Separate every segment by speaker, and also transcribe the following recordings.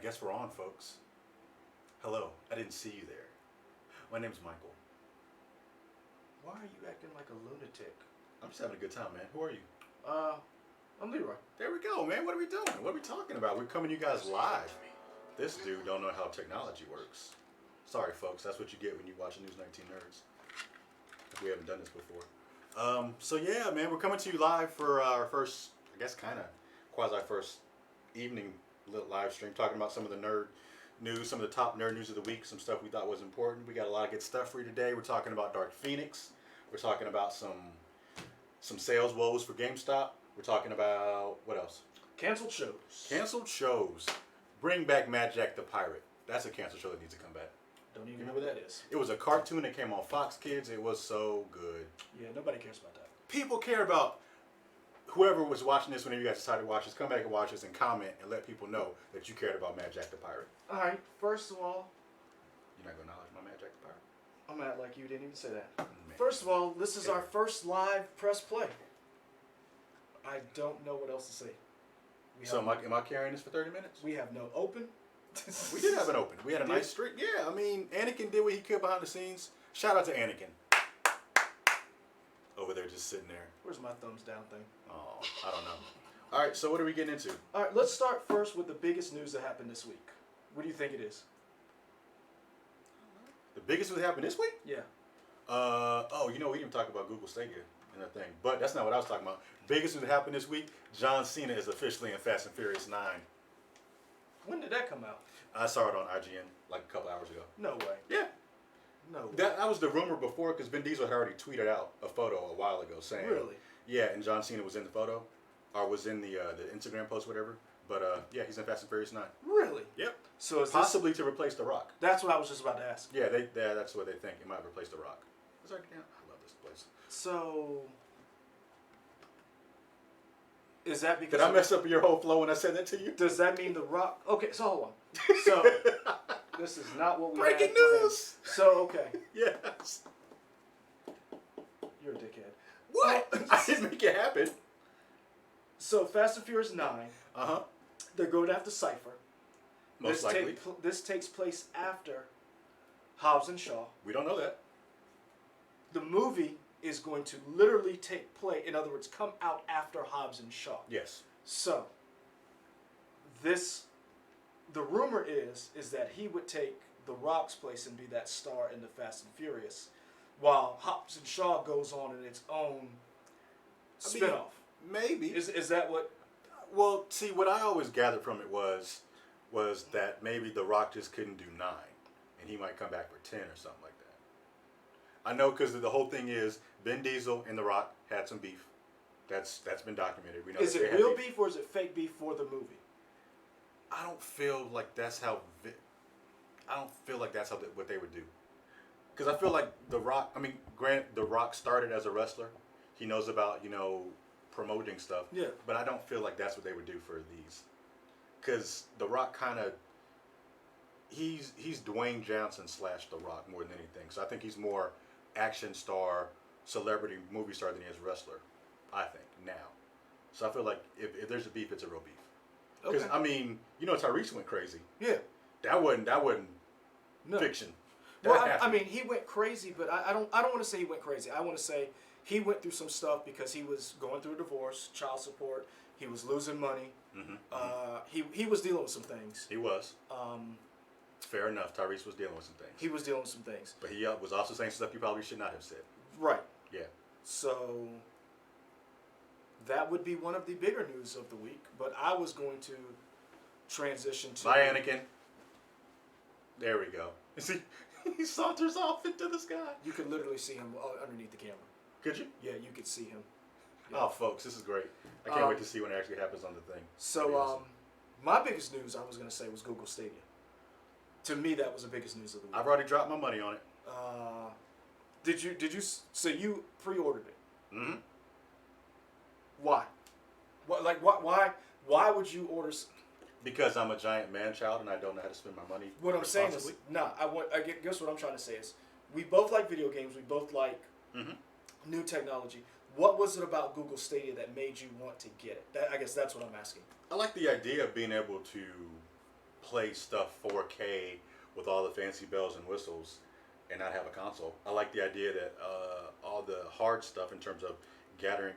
Speaker 1: guess we're on, folks. Hello, I didn't see you there. My name's Michael.
Speaker 2: Why are you acting like a lunatic?
Speaker 1: I'm just having a good time, man. Who are you?
Speaker 2: I'm Leroy.
Speaker 1: There we go, man. What are we doing? What are we talking about? We're coming to you guys live. This dude don't know how technology works. Sorry, folks. That's what you get when you watch News 19 Nerds. If we haven't done this before. So yeah, man, we're coming to you live for our first, I guess, kind of quasi-first evening live stream, talking about some of the nerd news, some of the top nerd news of the week, some stuff we thought was important. We got a lot of good stuff for you today. We're talking about Dark Phoenix. We're talking about some sales woes for GameStop. We're talking about, what else?
Speaker 2: Canceled shows.
Speaker 1: Canceled shows. Bring back Mad Jack the Pirate. That's a canceled show that needs to come back.
Speaker 2: Don't even know what that is.
Speaker 1: It was a cartoon that came on Fox Kids. It was so good.
Speaker 2: Yeah, nobody cares about that.
Speaker 1: People care about whoever was watching this, whenever you guys decided to watch this, come back and watch this and comment and let people know that you cared about Mad Jack the Pirate.
Speaker 2: All right, first of all,
Speaker 1: You're not going to acknowledge my Mad Jack the Pirate?
Speaker 2: I'm gonna act like you didn't even say that.
Speaker 1: Man.
Speaker 2: First of all, this is our first live press play. I don't know what else to say.
Speaker 1: So am I carrying this for 30 minutes?
Speaker 2: We have no open.
Speaker 1: We did have an open. We had a nice streak. Yeah, I mean, Anakin did what he could behind the scenes. Shout out to Anakin. Over there just sitting there.
Speaker 2: Where's my thumbs down thing?
Speaker 1: Oh, I don't know. All right, so what are we getting into?
Speaker 2: All right, let's start first with the biggest news that happened this week. What do you think it is?
Speaker 1: The biggest that happened this week?
Speaker 2: Yeah.
Speaker 1: We didn't even talk about Google Stadia and that thing. But that's not what I was talking about. Biggest that happened this week, John Cena is officially in Fast and Furious 9.
Speaker 2: When did that come out?
Speaker 1: I saw it on IGN like a couple hours ago.
Speaker 2: No way.
Speaker 1: Yeah.
Speaker 2: No way.
Speaker 1: That was the rumor before, because Vin Diesel had already tweeted out a photo a while ago saying...
Speaker 2: Really?
Speaker 1: Yeah, and John Cena was in the photo, or was in the Instagram post, whatever. But yeah, he's in Fast and Furious 9.
Speaker 2: Really?
Speaker 1: Yep.
Speaker 2: So is
Speaker 1: possibly to replace The Rock.
Speaker 2: That's what I was just about to ask.
Speaker 1: Yeah, that's what they think. It might replace The Rock. I love this place.
Speaker 2: So is that because...
Speaker 1: Did I mess up your whole flow when I said that to you?
Speaker 2: Does that mean The Rock... Okay, so hold on. So this is not what we
Speaker 1: Breaking
Speaker 2: had planned.
Speaker 1: news!
Speaker 2: So, okay.
Speaker 1: Yes.
Speaker 2: You're a dickhead.
Speaker 1: What? I didn't make it happen.
Speaker 2: So Fast and Furious 9.
Speaker 1: Uh-huh.
Speaker 2: They're going after Cypher.
Speaker 1: Most likely.
Speaker 2: This takes place after Hobbs and Shaw.
Speaker 1: We don't know that.
Speaker 2: The movie is going to literally take place, in other words, come out after Hobbs and Shaw.
Speaker 1: Yes.
Speaker 2: So, the rumor is that he would take The Rock's place and be that star in the Fast and Furious, while Hobbs and Shaw goes on in its own spinoff.
Speaker 1: Maybe.
Speaker 2: Is that what?
Speaker 1: Well, see, what I always gathered from it was that maybe The Rock just couldn't do 9, and he might come back for 10 or something like that. I know, because the whole thing is Vin Diesel and The Rock had some beef. That's been documented. We know.
Speaker 2: Is it real beef or is it fake beef for the movie?
Speaker 1: I don't feel like that's how. What they would do. Because I feel like The Rock. I mean, The Rock started as a wrestler. He knows about promoting stuff.
Speaker 2: Yeah.
Speaker 1: But I don't feel like that's what they would do for these. Because The Rock kind of. He's Dwayne Johnson / The Rock more than anything. So I think he's more action star, celebrity movie star than he is wrestler. I think now. So I feel like if there's a beef, it's a real beef. Because
Speaker 2: Okay.
Speaker 1: I mean, Tyrese went crazy.
Speaker 2: Yeah.
Speaker 1: That wasn't
Speaker 2: No.
Speaker 1: fiction.
Speaker 2: Well, I mean, he went crazy, but I don't want to say he went crazy. I want to say he went through some stuff because he was going through a divorce, child support. He was losing money.
Speaker 1: Mm-hmm.
Speaker 2: He was dealing with some things.
Speaker 1: He was. Fair enough. Tyrese was dealing with some things.
Speaker 2: He was dealing with some things.
Speaker 1: But he was also saying stuff you probably should not have said.
Speaker 2: Right.
Speaker 1: Yeah.
Speaker 2: So that would be one of the bigger news of the week. But I was going to transition to...
Speaker 1: Bye, Anakin. There we go. See, he saunters off into the sky.
Speaker 2: You could literally see him underneath the camera.
Speaker 1: Could you?
Speaker 2: Yeah, you could see him. Yeah.
Speaker 1: Oh, folks, this is great. I can't wait to see when it actually happens on the thing.
Speaker 2: So, my biggest news I was going to say was Google Stadia. To me, that was the biggest news of the week.
Speaker 1: I've already dropped my money on it.
Speaker 2: Did you? So you pre-ordered it?
Speaker 1: Mm-hmm.
Speaker 2: Why? Why would you order?
Speaker 1: Because I'm a giant man-child and I don't know how to spend my money.
Speaker 2: What I'm saying is, I guess what I'm trying to say is, we both like video games. We both like new technology. What was it about Google Stadia that made you want to get it? I guess that's what I'm asking.
Speaker 1: I like the idea of being able to play stuff 4K with all the fancy bells and whistles and not have a console. I like the idea that all the hard stuff in terms of gathering,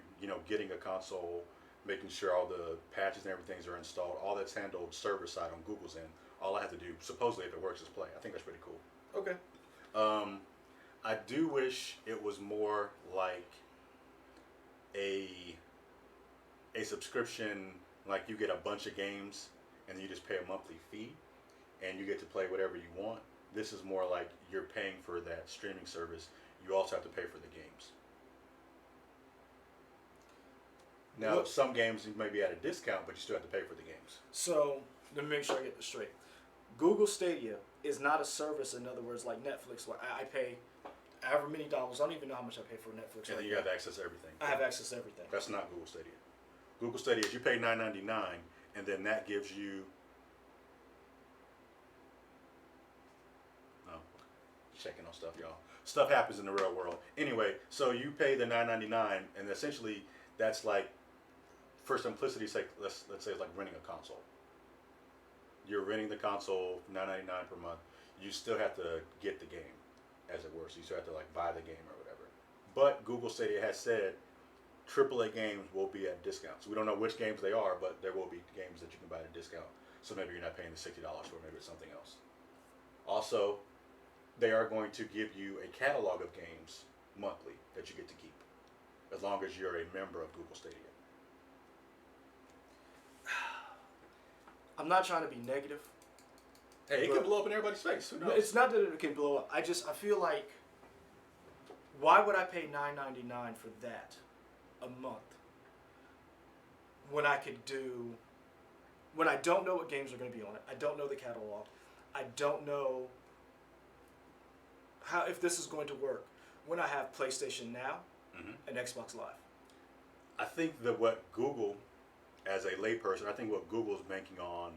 Speaker 1: getting a console, making sure all the patches and everything are installed, all that's handled server side on Google's end. All I have to do, supposedly, if it works, is play. I think that's pretty cool.
Speaker 2: Okay.
Speaker 1: I do wish it was more like a subscription, like you get a bunch of games and you just pay a monthly fee and you get to play whatever you want. This is more like you're paying for that streaming service. You also have to pay for the games. Now,
Speaker 2: Look,
Speaker 1: some games you may be at a discount, but you still have to pay for the games.
Speaker 2: so let me make sure I get this straight. Google Stadia is not a service, in other words, like Netflix, where I pay however many dollars. I don't even know how much I pay for Netflix.
Speaker 1: And then you have access to everything.
Speaker 2: I have access to everything.
Speaker 1: That's not Google Stadia. Google Stadia is you pay $9.99, and then that gives you. Oh, checking on stuff, y'all. Stuff happens in the real world. Anyway, so you pay the $9.99, and essentially that's like, for simplicity's sake, let's say it's like renting a console. You're renting the console for $9.99 per month. You still have to get the game, as it were. So you still have to like buy the game or whatever. But Google Stadia has said AAA games will be at discounts. We don't know which games they are, but there will be games that you can buy at a discount. So maybe you're not paying the $60 for, maybe it's something else. Also, they are going to give you a catalog of games monthly that you get to keep, as long as you're a member of Google Stadia.
Speaker 2: I'm not trying to be negative.
Speaker 1: Hey, it could blow up in everybody's face. Who knows?
Speaker 2: It's not that it can blow up. I feel like, why would I pay $9.99 for that a month when I don't know what games are going to be on it? I don't know the catalog. I don't know if this is going to work when I have PlayStation Now and Xbox Live.
Speaker 1: I think that what Google, as a layperson, I think what Google's banking on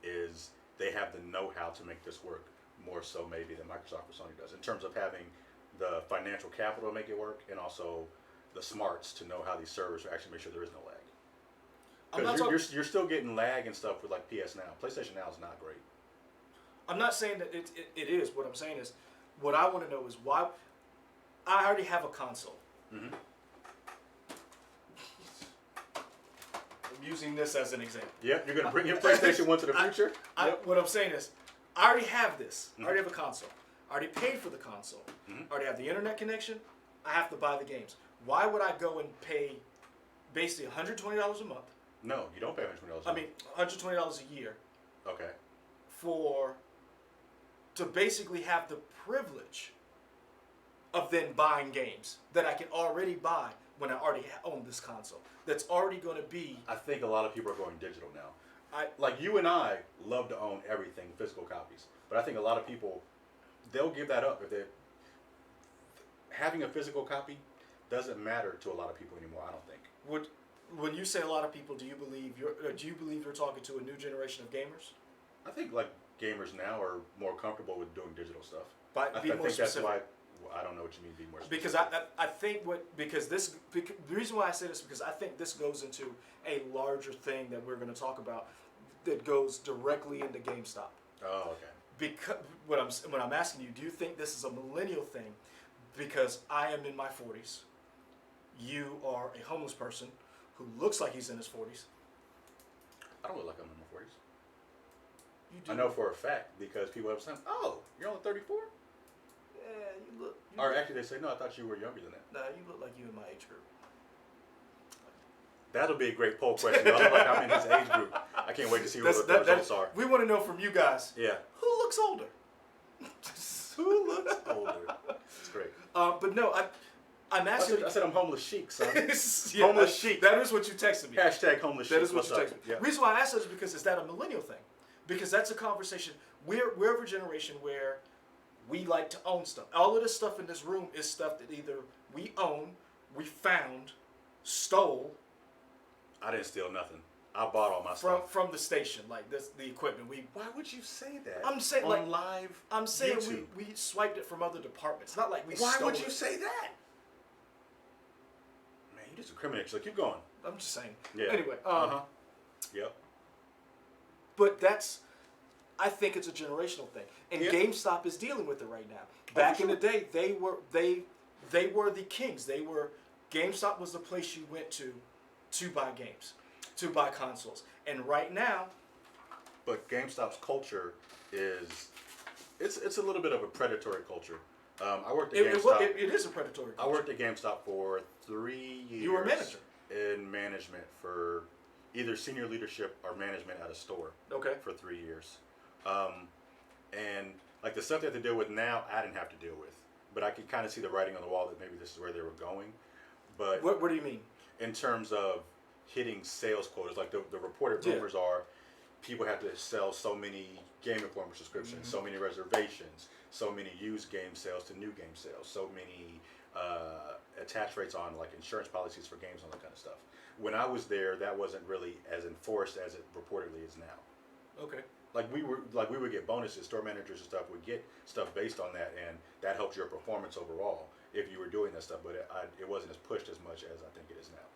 Speaker 1: is they have the know-how to make this work more so maybe than Microsoft or Sony does, in terms of having the financial capital to make it work and also the smarts to know how these servers actually make sure there is no lag. Because you're still getting lag and stuff with like PS Now. PlayStation Now is not great.
Speaker 2: I'm not saying that it is. What I'm saying is, what I want to know is why. I already have a console.
Speaker 1: Mm-hmm.
Speaker 2: I'm using this as an example.
Speaker 1: Yep, you're going to bring your PlayStation 1 to the future?
Speaker 2: What I'm saying is, I already have this. I already have a console. I already paid for the console. I already have the internet connection. I have to buy the games. Why would I go and pay basically $120 a month?
Speaker 1: No, you don't pay $120 a month.
Speaker 2: I mean, $120 a year.
Speaker 1: Okay.
Speaker 2: To basically have the privilege of then buying games that I can already buy when I already own this console. That's already going to be.
Speaker 1: I think a lot of people are going digital now. Like you and I love to own everything, physical copies. But I think a lot of people, they'll give that up. Having a physical copy doesn't matter to a lot of people anymore, I don't think.
Speaker 2: When you say a lot of people, do you believe you're talking to a new generation of gamers?
Speaker 1: I think like gamers now are more comfortable with doing digital stuff.
Speaker 2: But
Speaker 1: I think that's why. I don't know what you mean. Be more specific.
Speaker 2: Because I think the reason why I say this is because I think this goes into a larger thing that we're going to talk about that goes directly into GameStop.
Speaker 1: Oh, okay.
Speaker 2: Because what I'm asking you, do you think this is a millennial thing? Because I am in my 40s. You are a homeless person who looks like he's in his 40s.
Speaker 1: I don't look like I'm in my 40s.
Speaker 2: You do.
Speaker 1: I know for a fact because people have said, "Oh, you're only 34."
Speaker 2: Yeah, you look.
Speaker 1: Or actually, they say, "No, I thought you were younger than that."
Speaker 2: Nah, you look like you in my age group.
Speaker 1: That'll be a great poll question. I look like I'm in his age group. I can't wait to see what the results are.
Speaker 2: We want to know from you guys.
Speaker 1: Yeah.
Speaker 2: Who looks older?
Speaker 1: Who looks older? It's great.
Speaker 2: But no, I'm asking.
Speaker 1: I said I'm homeless chic, son.
Speaker 2: Yeah,
Speaker 1: homeless chic.
Speaker 2: That is what you texted me.
Speaker 1: Hashtag homeless chic.
Speaker 2: That is what you texted me.
Speaker 1: Yeah.
Speaker 2: Reason why I asked that is because is that a millennial thing? Because that's a conversation. We're of a generation where we like to own stuff. All of this stuff in this room is stuff that either we own, we found, stole.
Speaker 1: I didn't steal nothing. I bought all my stuff
Speaker 2: from the station, like the equipment.
Speaker 1: Why would you say that?
Speaker 2: I'm saying
Speaker 1: on
Speaker 2: like
Speaker 1: live.
Speaker 2: I'm saying
Speaker 1: YouTube.
Speaker 2: we swiped it from other departments. Not like we.
Speaker 1: Why
Speaker 2: stole
Speaker 1: would you
Speaker 2: it.
Speaker 1: say that? Man, you just incriminate yourself. Keep going.
Speaker 2: I'm just saying.
Speaker 1: Yeah.
Speaker 2: Anyway.
Speaker 1: Yep.
Speaker 2: But I think it's a generational thing, and
Speaker 1: Yeah.
Speaker 2: GameStop is dealing with it right now. Back in the
Speaker 1: sure.
Speaker 2: day, they were the kings. GameStop was the place you went to buy games, to buy consoles, and right now,
Speaker 1: But GameStop's culture is it's a little bit of a predatory culture. I worked at GameStop.
Speaker 2: it is a predatory.
Speaker 1: I worked at GameStop for 3 years.
Speaker 2: You were a manager.
Speaker 1: In management for either senior leadership or management at a store.
Speaker 2: Okay.
Speaker 1: For 3 years, and like the stuff that they deal with now, I didn't have to deal with, but I could kind of see the writing on the wall that maybe this is where they were going. But
Speaker 2: What do you mean?
Speaker 1: in terms of hitting sales quotas, like the reported
Speaker 2: Yeah.
Speaker 1: rumors are, people have to sell so many Game Informer subscriptions, so many reservations, so many used game sales to new game sales, so many attach rates on like insurance policies for games and all that kind of stuff. When I was there, that wasn't really as enforced as it reportedly is now.
Speaker 2: Okay.
Speaker 1: Like we would get bonuses, store managers and stuff would get stuff based on that, and that helped your performance overall if you were doing that stuff. But it wasn't as pushed as much as I think it is now.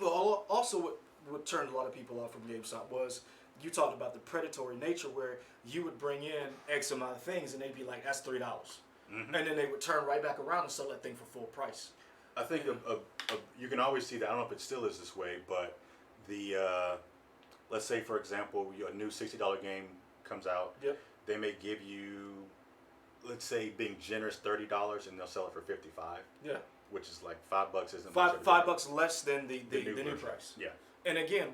Speaker 2: Well, also what turned a lot of people off from GameStop was you talked about the predatory nature where you would bring in X amount of things and they'd be like, that's $3.
Speaker 1: Mm-hmm.
Speaker 2: And then they would turn right back around and sell that thing for full price.
Speaker 1: I think you can always see that. I don't know if it still is this way, but let's say for example, a new $60 game comes out.
Speaker 2: Yep.
Speaker 1: They may give you, let's say, being generous, $30, and they'll sell it for $55.
Speaker 2: Yeah.
Speaker 1: Which is like $5 isn't
Speaker 2: $5
Speaker 1: much.
Speaker 2: less than the new
Speaker 1: version.
Speaker 2: price.
Speaker 1: Yeah.
Speaker 2: And again,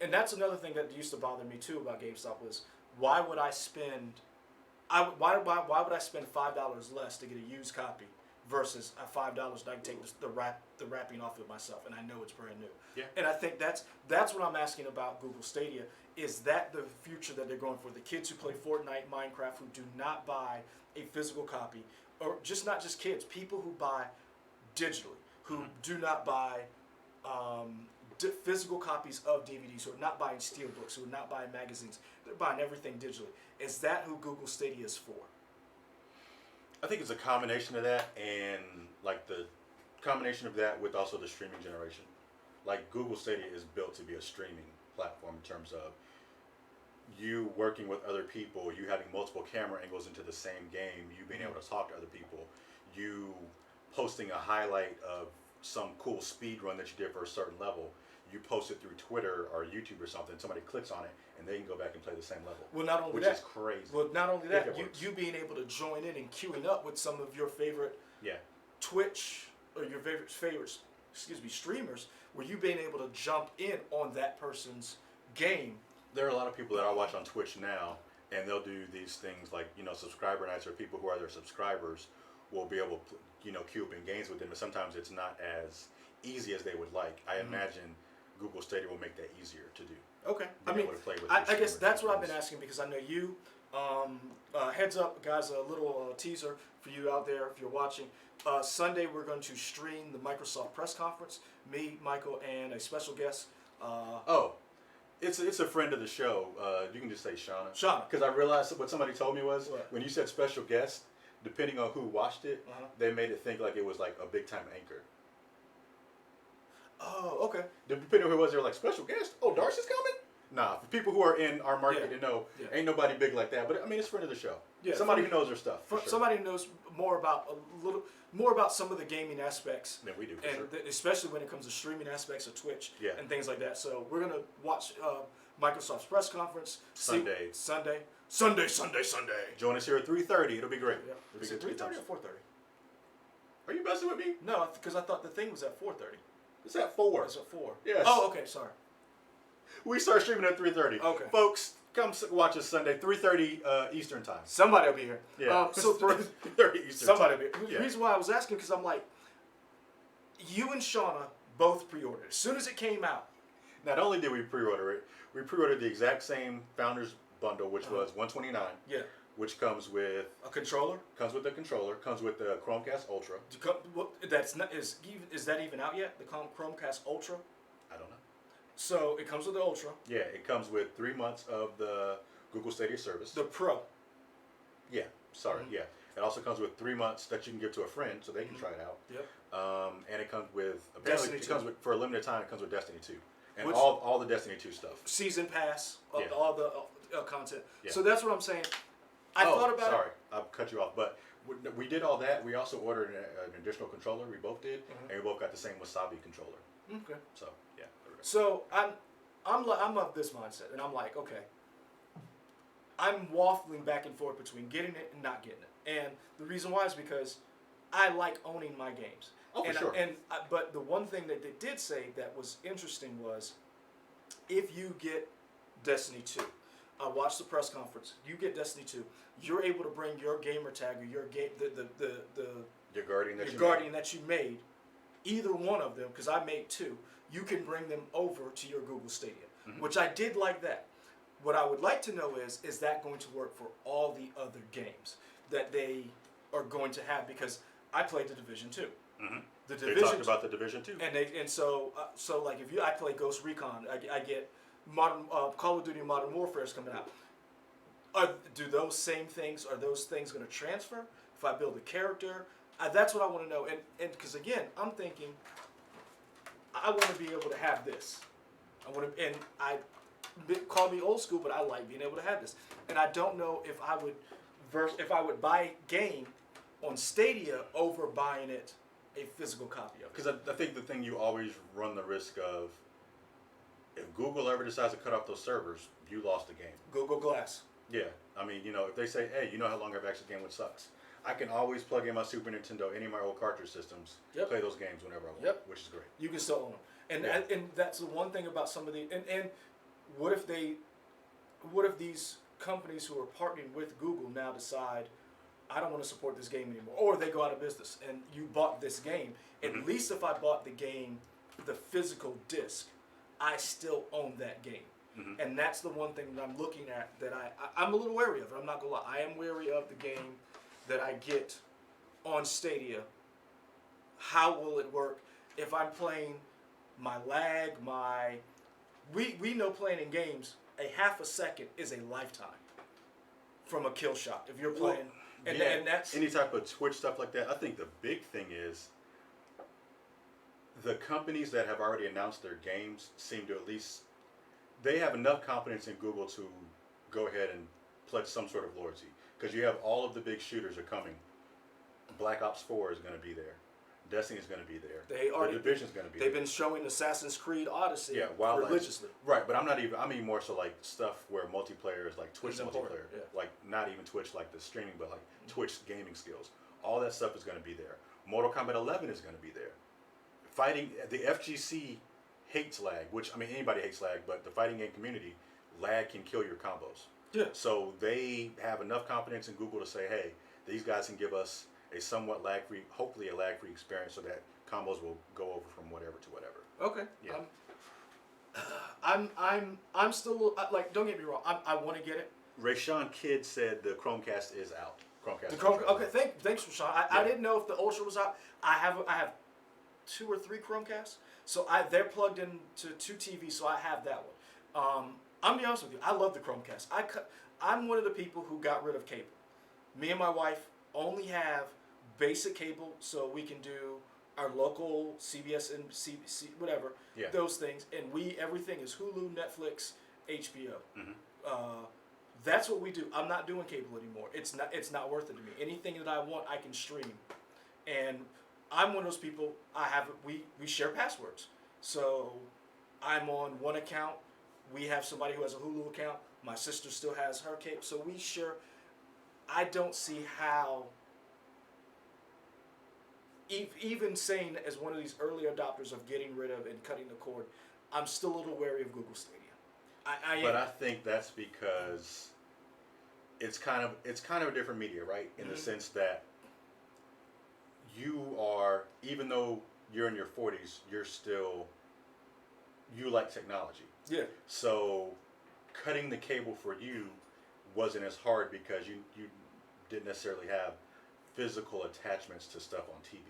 Speaker 2: and that's another thing that used to bother me too about GameStop was why would I spend why would I spend $5 less to get a used copy versus a $5 that I can take the wrapping off it myself and I know it's brand new.
Speaker 1: Yeah.
Speaker 2: And I think that's what I'm asking about Google Stadia. Is that the future that they're going for? The kids who play Fortnite, Minecraft, who do not buy a physical copy, or just not just kids, people who buy digitally, who do not buy physical copies of DVDs, who are not buying steelbooks, who are not buying magazines, they're buying everything digitally. Is that who Google Stadia is for?
Speaker 1: I think it's a combination of that, and like the combination of that with also the streaming generation. Like Google Stadia is built to be a streaming platform in terms of you working with other people, you having multiple camera angles into the same game, you being able to talk to other people, you posting a highlight of some cool speed run that you did for a certain level. You post it through Twitter or YouTube or something, somebody clicks on it, and they can go back and play the same level.
Speaker 2: Well, not only
Speaker 1: which
Speaker 2: that,
Speaker 1: is crazy.
Speaker 2: Well, not only that,
Speaker 1: If it works.
Speaker 2: you being able to join in and queuing up with some of your favorite
Speaker 1: Yeah.
Speaker 2: Twitch or your favorite streamers, where you being able to jump in on that person's game.
Speaker 1: There are a lot of people that I watch on Twitch now, and they'll do these things like, subscriber nights, or people who are their subscribers will be able to, queue up in games with them, and sometimes it's not as easy as they would like. I imagine Google Stadia will make that easier to do.
Speaker 2: Okay.
Speaker 1: Being able to play with
Speaker 2: I
Speaker 1: your
Speaker 2: guess
Speaker 1: streamers
Speaker 2: that's
Speaker 1: and
Speaker 2: what I've been
Speaker 1: friends.
Speaker 2: asking because I know you. Heads up, guys, a little teaser for you out there if you're watching. Sunday, we're going to stream the Microsoft press conference. Me, Michael, and a special guest.
Speaker 1: It's a friend of the show. You can just say Shauna.
Speaker 2: Shauna.
Speaker 1: Because I realized what somebody told me was
Speaker 2: What?
Speaker 1: when you said special guest, depending on who watched it, they made it think like it was like a big time anchor.
Speaker 2: Oh, okay.
Speaker 1: Depending on who it was, they were like, special guest? Oh, Darcy's coming? Nah, for people who are in our market
Speaker 2: Yeah.
Speaker 1: to know,
Speaker 2: Yeah.
Speaker 1: ain't nobody big like that. But I mean, it's friend of the show.
Speaker 2: Yeah,
Speaker 1: Somebody who knows their stuff. For sure.
Speaker 2: Somebody who knows more about some of the gaming aspects,
Speaker 1: Than we do, for
Speaker 2: and
Speaker 1: sure.
Speaker 2: especially when it comes to streaming aspects of Twitch
Speaker 1: Yeah.
Speaker 2: and things like that. So we're gonna watch Microsoft's press conference
Speaker 1: Sunday.
Speaker 2: Sunday.
Speaker 1: Join us here at 3:30. It'll be great.
Speaker 2: Yeah.
Speaker 1: It'll be
Speaker 2: Is it
Speaker 1: good to
Speaker 2: 3:30
Speaker 1: get
Speaker 2: or 4:30?
Speaker 1: Are you messing with me?
Speaker 2: No, because I thought the thing was at 4:30.
Speaker 1: It's at 4.
Speaker 2: It's at 4.
Speaker 1: Yes.
Speaker 2: Oh, okay. Sorry.
Speaker 1: We start streaming at 3:30.
Speaker 2: Okay.
Speaker 1: Folks, come watch us Sunday, 3:30 Eastern time.
Speaker 2: Somebody will be here.
Speaker 1: Yeah.
Speaker 2: So
Speaker 1: 3:30 Eastern
Speaker 2: somebody
Speaker 1: time.
Speaker 2: will be. The
Speaker 1: Yeah.
Speaker 2: reason why I was asking because I'm like, you and Shauna both pre-ordered as soon as it came out.
Speaker 1: Not only did we pre-order it, we pre-ordered the exact same Founders Bundle, which was $129,
Speaker 2: Yeah.
Speaker 1: which comes with
Speaker 2: A controller.
Speaker 1: the controller, comes with the Chromecast Ultra.
Speaker 2: That's not is that even out yet? The Chromecast Ultra.
Speaker 1: I don't know.
Speaker 2: So it comes with the Ultra,
Speaker 1: Yeah, it comes with 3 months of the Google Stadia service.
Speaker 2: the Pro.
Speaker 1: Yeah, sorry,
Speaker 2: Mhm.
Speaker 1: yeah. It also comes with 3 months that you can give to a friend so they can try it out.
Speaker 2: Yep.
Speaker 1: And it comes with
Speaker 2: Destiny
Speaker 1: it
Speaker 2: 2.
Speaker 1: comes with, for a limited time. It comes with Destiny 2 and
Speaker 2: Which-
Speaker 1: all the Destiny 2 stuff.
Speaker 2: Season pass.
Speaker 1: Yeah.
Speaker 2: All the content.
Speaker 1: Yeah.
Speaker 2: So that's what I'm saying. I thought about
Speaker 1: sorry, I cut you off, but we did all that. We also ordered an additional controller. We both did, and we both got the same Wasabi controller.
Speaker 2: it. Okay.
Speaker 1: So yeah.
Speaker 2: So I'm of this mindset, and I'm like, okay, I'm waffling back and forth between getting it and not getting it, and the reason why is because I like owning my games.
Speaker 1: Oh, for
Speaker 2: and
Speaker 1: sure.
Speaker 2: But the one thing that they did say that was interesting was, if you get Destiny 2, I watched the press conference. You get Destiny 2, you're able to bring your gamer tag or your game
Speaker 1: Your Guardian that
Speaker 2: your
Speaker 1: you
Speaker 2: Guardian that you made, either one of them, because I made 2. You can bring them over to your Google Stadia, which I did like that. What I would like to know is that going to work for all the other games that they are going to have? Because I played the Division 2.
Speaker 1: Mm-hmm.
Speaker 2: The
Speaker 1: They
Speaker 2: Division
Speaker 1: talked about the Division too.
Speaker 2: and so like if I play Ghost Recon, I get modern Call of Duty Modern Warfare is coming out. Do those same things, are those things going to transfer if I build a character? That's what I want to know. And because again, I'm thinking I want to be able to have this. I want to, and call me old school, but I like being able to have this. And I don't know if I would buy a game on Stadia over buying it a physical copy of it.
Speaker 1: Because I think the thing you always run the risk of, if Google ever decides to cut off those servers, you lost the game.
Speaker 2: Google Glass.
Speaker 1: Yeah, I mean, if they say, hey, you know how long I've actually game, which sucks. I can always plug in my Super Nintendo, any of my old cartridge systems, play those games whenever I want, which is great.
Speaker 2: You can still own them, and that's the one thing about some of the and what if these companies who are partnering with Google now decide, I don't want to support this game anymore, or they go out of business, and you bought this game. At least if I bought the game, the physical disc, I still own that game. And that's the one thing that I'm looking at that I'm a little wary of. I'm not gonna lie. I am wary of the game that I get on Stadia. How will it work if I'm playing my lag, we know playing in games, a half a second is a lifetime from a kill shot if you're playing. And that's
Speaker 1: any type of Twitch stuff like that. I think the big thing is the companies that have already announced their games seem to at least, they have enough confidence in Google to go ahead and pledge some sort of loyalty. Because you have all of the big shooters are coming. Black Ops 4 is going to be there. Destiny is going to be there. The Division is going to be there.
Speaker 2: They've been showing Assassin's Creed Odyssey religiously.
Speaker 1: Right, but I mean more so like stuff where multiplayer is like Twitch multiplayer.
Speaker 2: Yeah.
Speaker 1: Like not even Twitch like the streaming, but like Twitch gaming skills. All that stuff is going to be there. Mortal Kombat 11 is going to be there. Fighting, the FGC hates lag, which, I mean, anybody hates lag, but the fighting game community, lag can kill your combos.
Speaker 2: Yeah.
Speaker 1: So they have enough confidence in Google to say, hey, these guys can give us a somewhat lag-free, hopefully a lag-free experience so that combos will go over from whatever to whatever.
Speaker 2: Okay.
Speaker 1: Yeah.
Speaker 2: I'm still, like, don't get me wrong, I want to get it.
Speaker 1: Rayshawn Kidd said the Chromecast is out.
Speaker 2: Okay, thanks, Rashawn. I didn't know if the Ultra was out. I have 2 or 3 Chromcasts, so they're plugged into 2 TVs, so I have that one. I'm gonna be honest with you, I love the Chromecast. I'm one of the people who got rid of cable. Me and my wife only have basic cable, so we can do our local CBS and CBC, whatever, those things, and everything is Hulu, Netflix, HBO. That's what we do. I'm not doing cable anymore. It's not worth it to me. Anything that I want, I can stream, and I'm one of those people. We share passwords, so I'm on one account. We have somebody who has a Hulu account. My sister still has her cable, so we share. I don't see how. Even saying as one of these early adopters of getting rid of and cutting the cord, I'm still a little wary of Google Stadia.
Speaker 1: I think that's because it's kind of a different media, right? In the sense that you are, even though you're in your 40s, you like technology.
Speaker 2: Yeah.
Speaker 1: So cutting the cable for you wasn't as hard because you didn't necessarily have physical attachments to stuff on TV.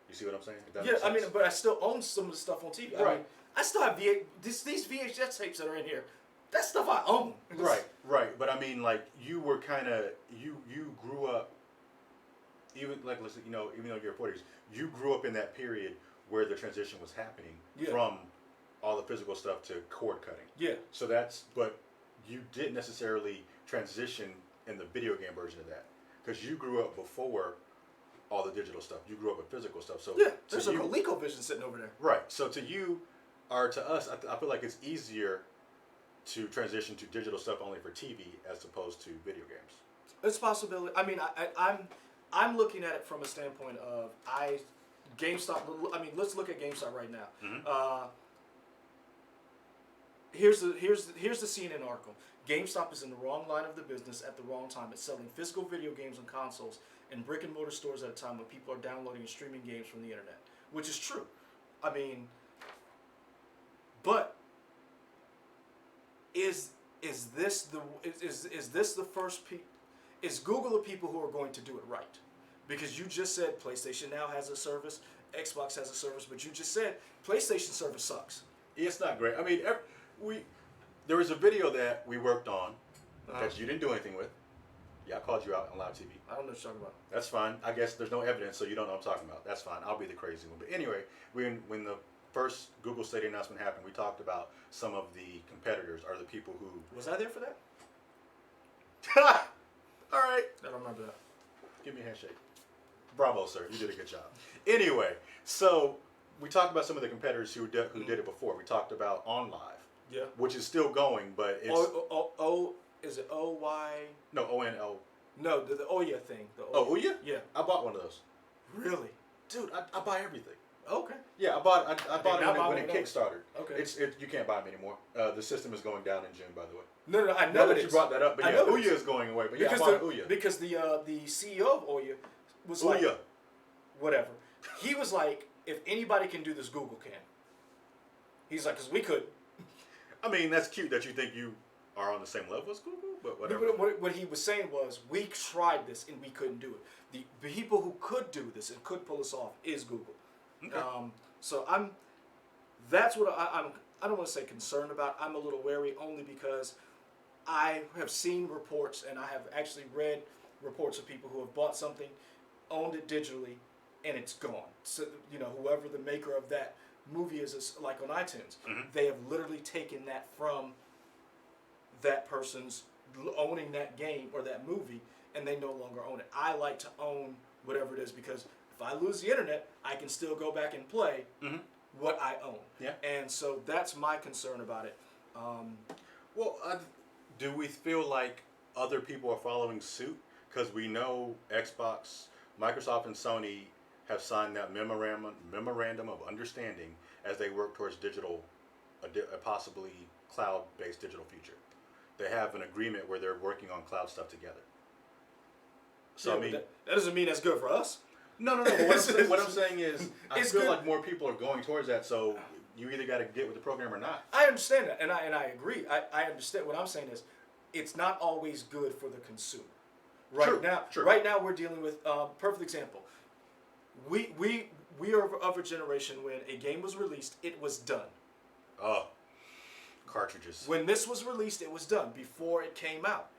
Speaker 1: You see what I'm saying?
Speaker 2: I mean, but I still own some of the stuff on TV.
Speaker 1: Right.
Speaker 2: I mean, I still have these VHS tapes that are in here. That stuff I own.
Speaker 1: Right. But I mean, like, you were kind of, you grew up, even like, listen, even though you're 40s, you grew up in that period where the transition was happening from all the physical stuff to cord cutting.
Speaker 2: Yeah.
Speaker 1: So but you didn't necessarily transition in the video game version of that because you grew up before all the digital stuff. You grew up with physical stuff. So
Speaker 2: Yeah, there's
Speaker 1: to
Speaker 2: a
Speaker 1: you,
Speaker 2: ColecoVision sitting over there.
Speaker 1: right. So to you, or to us, I feel like it's easier to transition to digital stuff only for TV as opposed to video games.
Speaker 2: It's a possibility. I mean, I'm looking at it from a standpoint of GameStop. I mean, let's look at GameStop right now.
Speaker 1: Mm-hmm.
Speaker 2: Here's the CNN article. GameStop is in the wrong line of the business at the wrong time. It's selling physical video games and consoles in brick and mortar stores at a time when people are downloading and streaming games from the internet, which is true. I mean, but is this the first is Google the people who are going to do it right? Because you just said PlayStation Now has a service, Xbox has a service, but you just said PlayStation service sucks.
Speaker 1: It's not great. I mean, there was a video that we worked on that you didn't do anything with. Yeah, I called you out on live TV.
Speaker 2: I don't know what you're talking about.
Speaker 1: That's fine. I guess there's no evidence, so you don't know what I'm talking about. That's fine. I'll be the crazy one. But anyway, when the first Google Stadia announcement happened, we talked about some of the competitors or the people who...
Speaker 2: Was I there for that?
Speaker 1: All right.
Speaker 2: I don't remember that.
Speaker 1: Give me a handshake. Bravo, sir. You did a good job. Anyway, so we talked about some of the competitors who did it before. We talked about OnLive,
Speaker 2: Yeah.
Speaker 1: which is still going, but it's...
Speaker 2: Is it O-Y?
Speaker 1: No, O-N-L.
Speaker 2: No, the Ouya thing.
Speaker 1: Oh, Ouya?
Speaker 2: Yeah.
Speaker 1: I bought one of those.
Speaker 2: Really?
Speaker 1: Dude, I buy everything.
Speaker 2: Okay.
Speaker 1: Yeah, I bought it when it
Speaker 2: those.
Speaker 1: kickstarted.
Speaker 2: Okay.
Speaker 1: You can't buy them anymore. The system is going down in June, by the way.
Speaker 2: No, I
Speaker 1: Now
Speaker 2: know
Speaker 1: that
Speaker 2: it
Speaker 1: you
Speaker 2: is.
Speaker 1: brought that up, but
Speaker 2: I
Speaker 1: yeah,
Speaker 2: know it
Speaker 1: Ouya is going away. But yeah,
Speaker 2: because
Speaker 1: I bought Ouya.
Speaker 2: because the CEO of Ouya was like,
Speaker 1: Ouya.
Speaker 2: whatever. He was like, if anybody can do this, Google can. He's like, because we could.
Speaker 1: I mean, that's cute that you think you are on the same level as Google, but whatever.
Speaker 2: What he was saying was, we tried this and we couldn't do it. The people who could do this and could pull us off is Google.
Speaker 1: Okay.
Speaker 2: So that's what I don't want to say concerned about. I'm a little wary only because I have seen reports and I have actually read reports of people who have bought something, owned it digitally, and it's gone. So, whoever the maker of that movie is like on iTunes, they have literally taken that from that person's owning that game or that movie, and they no longer own it. I like to own whatever it is because if I lose the internet, I can still go back and play what I own.
Speaker 1: Yeah.
Speaker 2: And so that's my concern about it.
Speaker 1: Well, do we feel like other people are following suit? Because we know Xbox, Microsoft, and Sony have signed that memorandum of understanding as they work towards a possibly cloud-based digital future. They have an agreement where they're working on cloud stuff together. So
Speaker 2: Yeah,
Speaker 1: I mean,
Speaker 2: that doesn't mean that's good for us.
Speaker 1: no. But what I'm saying is, I
Speaker 2: It's
Speaker 1: feel
Speaker 2: good.
Speaker 1: like more people are going towards that. So you either got to get with the program or not.
Speaker 2: I understand that, and I agree. I understand. What I'm saying is, it's not always good for the consumer. Right now we're dealing with perfect example. We are of a generation when a game was released, it was done.
Speaker 1: Oh, cartridges.
Speaker 2: When this was released, it was done before it came out.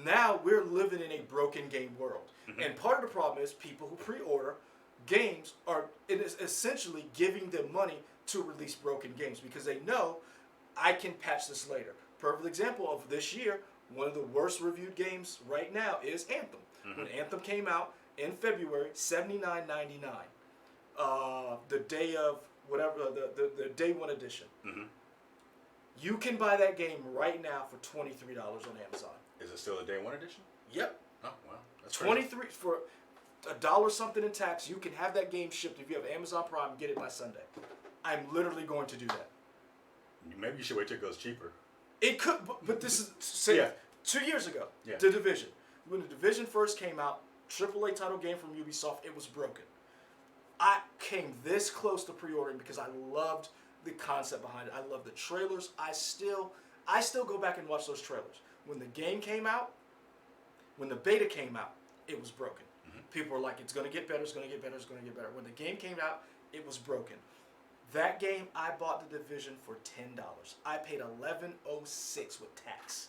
Speaker 2: Now we're living in a broken game world, and part of the problem is people who pre-order games are essentially giving them money to release broken games because they know I can patch this later. Perfect example of this year, one of the worst reviewed games right now is Anthem. When Anthem came out in February, $79.99. The day of whatever, the day one edition. You can buy that game right now for $23 on Amazon.
Speaker 1: Is it still a day one edition?
Speaker 2: Yep.
Speaker 1: Oh wow, that's crazy.
Speaker 2: 23 for $1 something in tax. You can have that game shipped if you have Amazon Prime. Get it by Sunday. I'm literally going to do that.
Speaker 1: Maybe you should wait till it goes cheaper.
Speaker 2: It could, but this is say
Speaker 1: Yeah.
Speaker 2: 2 years ago.
Speaker 1: Yeah.
Speaker 2: The Division. When the Division first came out, AAA title game from Ubisoft, it was broken. I came this close to pre-ordering because I loved the concept behind it. I love the trailers. I still go back and watch those trailers. When the game came out, when the beta came out, it was broken. People were like, it's going to get better, it's going to get better, it's going to get better. When the game came out, it was broken. That game, I bought the Division for $10. I paid $11.06 with tax.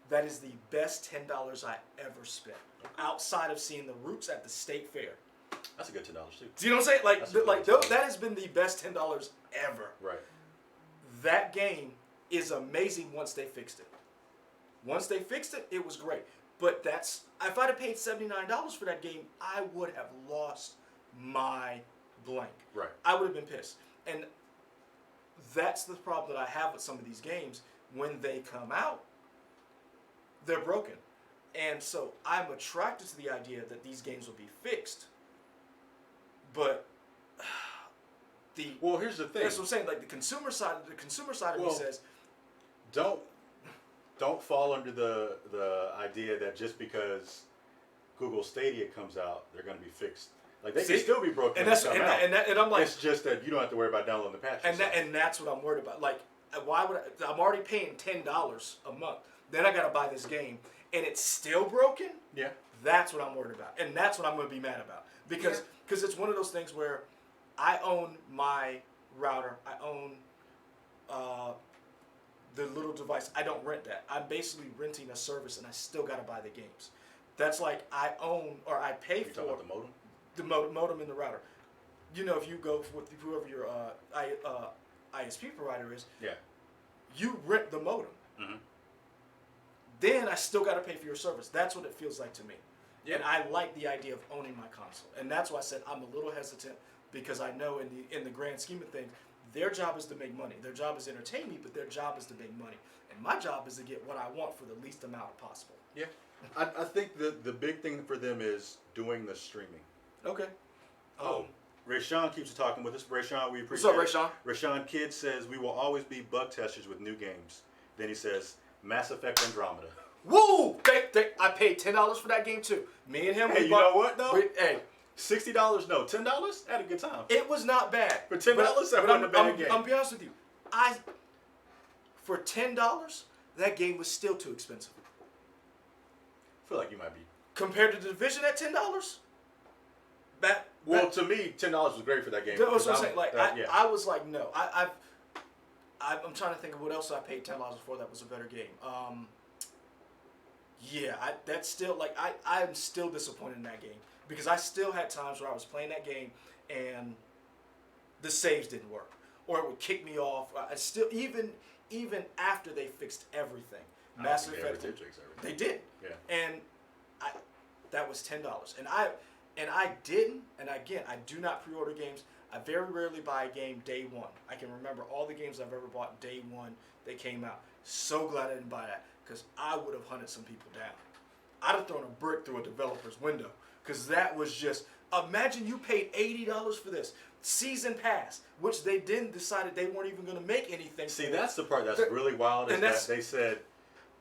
Speaker 2: That is the best $10 I ever spent, outside of seeing the Roots at the State Fair.
Speaker 1: That's a good $10 too.
Speaker 2: Do you know what I'm saying?
Speaker 1: That's
Speaker 2: That has been the best $10 ever.
Speaker 1: Right.
Speaker 2: That game is amazing once they fixed it. Once they fixed it, it was great. But if I'd have paid $79 for that game, I would have lost my blank.
Speaker 1: Right.
Speaker 2: I would have been pissed. And that's the problem that I have with some of these games. When they come out, they're broken. And so I'm attracted to the idea that these games will be fixed. But
Speaker 1: well, here's the thing.
Speaker 2: that's what I'm saying. Like the consumer side of me says,
Speaker 1: don't fall under the idea that just because Google Stadia comes out, they're going to be fixed. Like they can still be broken.
Speaker 2: And that's and I'm like,
Speaker 1: it's just that you don't have to worry about downloading the patch.
Speaker 2: And that's what I'm worried about. Like, why would I'm already paying $10 a month? Then I got to buy this game, and it's still broken.
Speaker 1: Yeah.
Speaker 2: That's what I'm worried about, and that's what I'm going to be mad about because it's one of those things where I own my router, I own the little device. I don't rent that. I'm basically renting a service, and I still got to buy the games. That's like I own or I pay
Speaker 1: You're
Speaker 2: for
Speaker 1: talking about the modem.
Speaker 2: the modem in the router. You know, if you go with whoever your ISP provider is, you rent the modem.
Speaker 1: Mm-hmm.
Speaker 2: Then I still got to pay for your service. That's what it feels like to me.
Speaker 1: Yeah.
Speaker 2: And I like the idea of owning my console. And that's why I said I'm a little hesitant because I know in the grand scheme of things, their job is to make money. Their job is to entertain me, but their job is to make money. And my job is to get what I want for the least amount possible.
Speaker 1: Yeah. I think the big thing for them is doing the streaming.
Speaker 2: Okay.
Speaker 1: Rayshawn keeps talking with us. Rayshawn, we
Speaker 2: What's
Speaker 1: appreciate
Speaker 2: up,
Speaker 1: it. Rayshawn Kidd says, we will always be bug testers with new games. Then he says, Mass Effect Andromeda.
Speaker 2: Woo! I paid $10 for that game too. Me and him.
Speaker 1: Hey, you know what though?
Speaker 2: Hey,
Speaker 1: $60? No, $10? I had a good time.
Speaker 2: it was not bad.
Speaker 1: For $10, that wasn't a bad game.
Speaker 2: I'm be honest with you. For $10, that game was still too expensive.
Speaker 1: I feel like you might be.
Speaker 2: Compared to the Division at $10,
Speaker 1: To me, $10 was great for that game.
Speaker 2: That was what I'm saying. Like
Speaker 1: yeah.
Speaker 2: I was like, no. I'm trying to think of what else I paid $10 for that was a better game. That's still like I'm still disappointed in that game because I still had times where I was playing that game and the saves didn't work or it would kick me off. I still even after they fixed everything, Mass Effect.
Speaker 1: They did fix everything.
Speaker 2: They did.
Speaker 1: Yeah.
Speaker 2: And that was $10, and I didn't. And again, I do not pre-order games. I very rarely buy a game day one. I can remember all the games I've ever bought day one they came out. So glad I didn't buy that because I would have hunted some people down. I'd have thrown a brick through a developer's window because that was just. Imagine you paid $80 for this season pass, which they then decided they weren't even going to make anything.
Speaker 1: See, that's the part that's really wild. Is that they said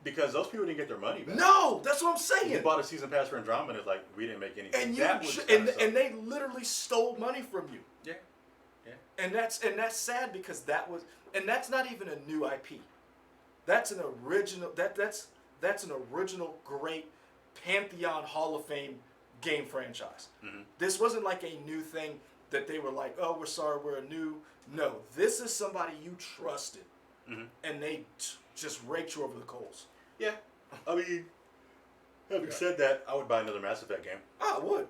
Speaker 1: because those people didn't get their money back.
Speaker 2: No, that's what I'm saying.
Speaker 1: You bought a season pass for Andromeda, like we didn't make anything.
Speaker 2: And and they literally stole money from you.
Speaker 1: Yeah.
Speaker 2: And that's sad because that's not even a new IP. That's an original that's an original great Pantheon Hall of Fame game franchise. Mm-hmm. This wasn't like a new thing that they were like, oh, we're sorry, we're a new. No, this is somebody you trusted, and they just raked you over the coals.
Speaker 1: Yeah, I mean, having said that, I would buy another Mass Effect game.
Speaker 2: I would.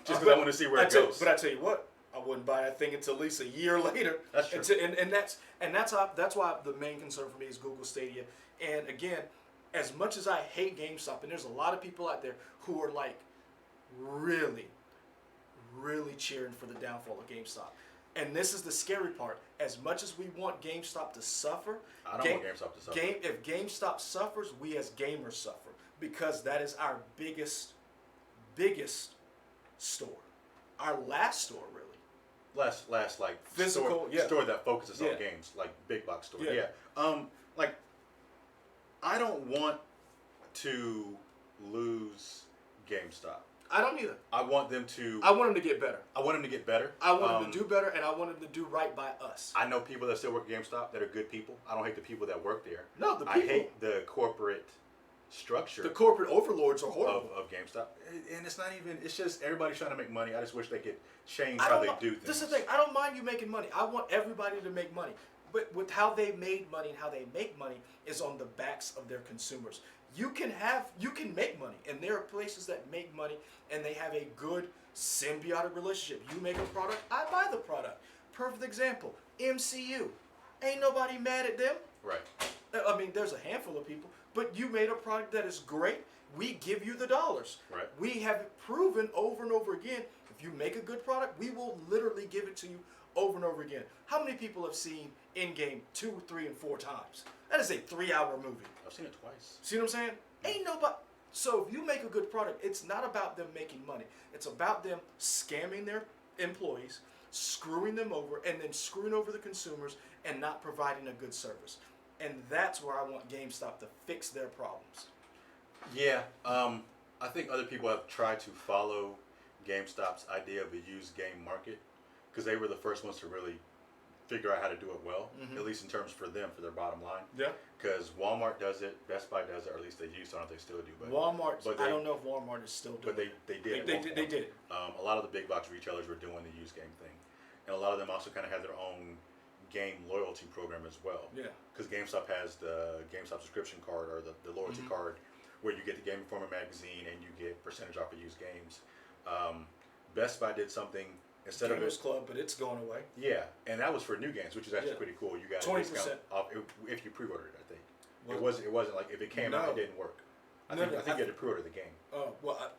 Speaker 1: Just because I want to see where it goes.
Speaker 2: But I tell you what, I wouldn't buy that thing until at least a year later.
Speaker 1: That's true.
Speaker 2: And that's why the main concern for me is Google Stadia. And again, as much as I hate GameStop, and there's a lot of people out there who are like really, really cheering for the downfall of GameStop. And this is the scary part. As much as we want GameStop to suffer,
Speaker 1: I don't want GameStop to suffer.
Speaker 2: If GameStop suffers, we as gamers suffer because that is our biggest store. Our last store, really.
Speaker 1: Last like
Speaker 2: physical
Speaker 1: store that focuses on games, like big box store. Yeah. Like I don't want to lose GameStop.
Speaker 2: I don't either.
Speaker 1: I want them to.
Speaker 2: I want them to get better.
Speaker 1: I want them to get better.
Speaker 2: I want them to do better, and I want them to do right by us.
Speaker 1: I know people that still work at GameStop that are good people. I don't hate the people that work there.
Speaker 2: No, the people.
Speaker 1: I hate the corporate structure.
Speaker 2: The corporate overlords are horrible.
Speaker 1: Of GameStop. And it's not even, it's just everybody's trying to make money. I just wish they could change how they do things.
Speaker 2: This is the thing. I don't mind you making money. I want everybody to make money. But with how they made money and how they make money is on the backs of their consumers. You can make money, and there are places that make money, and they have a good symbiotic relationship. You make a product, I buy the product. Perfect example, MCU. Ain't nobody mad at them.
Speaker 1: Right.
Speaker 2: I mean, there's a handful of people, but you made a product that is great. We give you the dollars.
Speaker 1: Right.
Speaker 2: We have proven over and over again, if you make a good product, we will literally give it to you over and over again. How many people have seen Endgame 2, 3, and 4 times? That is a 3-hour movie.
Speaker 1: I've seen it twice.
Speaker 2: See what I'm saying? Ain't nobody. So if you make a good product, it's not about them making money. It's about them scamming their employees, screwing them over, and then screwing over the consumers and not providing a good service. And that's where I want GameStop to fix their problems.
Speaker 1: Yeah. I think other people have tried to follow GameStop's idea of a used game market because they were the first ones to really figure out how to do it well, at least in terms for them, for their bottom line.
Speaker 2: Yeah.
Speaker 1: Because Walmart does it, Best Buy does it, or at least they used to. I don't know if they still do. But
Speaker 2: Walmart,
Speaker 1: but
Speaker 2: I don't know if Walmart is still doing
Speaker 1: But
Speaker 2: it.
Speaker 1: they did.
Speaker 2: They did.
Speaker 1: A lot of the big box retailers were doing the used game thing, and a lot of them also kind of had their own game loyalty program as well.
Speaker 2: Yeah.
Speaker 1: Because GameStop has the GameStop subscription card or the loyalty card, where you get the Game Informer magazine and you get percentage off of used games. Best Buy did something instead of
Speaker 2: Gamers Club, but it's going away.
Speaker 1: Yeah, and that was for new games, which is actually pretty cool. You got a
Speaker 2: 20%
Speaker 1: discount off if you pre-ordered it. I think
Speaker 2: Well,
Speaker 1: it wasn't like if it came out, it didn't work. I think you had to pre-order the game.
Speaker 2: Oh, well,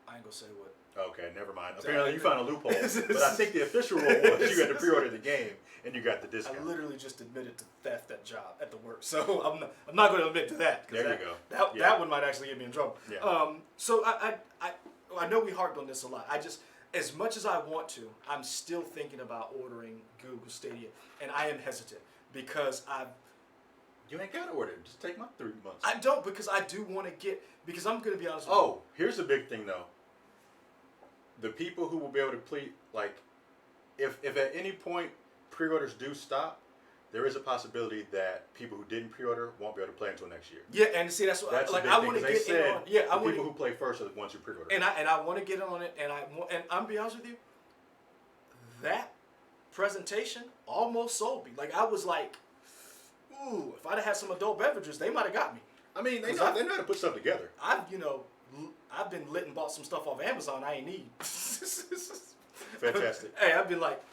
Speaker 2: I ain't gonna say what.
Speaker 1: Okay, never mind. Apparently you found a loophole, but I think the official rule was you had to pre-order the game and you got the discount.
Speaker 2: I literally just admitted to theft at job at the work, so I'm not going to admit to that.
Speaker 1: There you go.
Speaker 2: That one might actually get me in trouble.
Speaker 1: Yeah.
Speaker 2: So I know we harped on this a lot. I just, as much as I want to, I'm still thinking about ordering Google Stadia, and I am hesitant because
Speaker 1: You ain't gotta order it. Just take my 3 months.
Speaker 2: I don't, because I do want to get, because I'm going to be honest with
Speaker 1: Oh, here's the big thing though. The people who will be able to play, like, if at any point pre-orders do stop, there is a possibility that people who didn't pre-order won't be able to play until next year.
Speaker 2: you. Yeah, and see, that's what
Speaker 1: That's
Speaker 2: like
Speaker 1: the big
Speaker 2: I
Speaker 1: thing,
Speaker 2: want to
Speaker 1: 'cause
Speaker 2: get
Speaker 1: they
Speaker 2: in
Speaker 1: said
Speaker 2: on. Yeah, I
Speaker 1: the
Speaker 2: want
Speaker 1: people who play first are the ones who pre-order.
Speaker 2: and I want to get on it, and I'm be honest with you, that presentation almost sold me. Like I was like, ooh, if I'd have had some adult beverages, they might have got me.
Speaker 1: I mean, they
Speaker 2: 'Cause
Speaker 1: know how to put stuff together.
Speaker 2: I've been lit and bought some stuff off Amazon I ain't need.
Speaker 1: Fantastic.
Speaker 2: Hey, I've been like,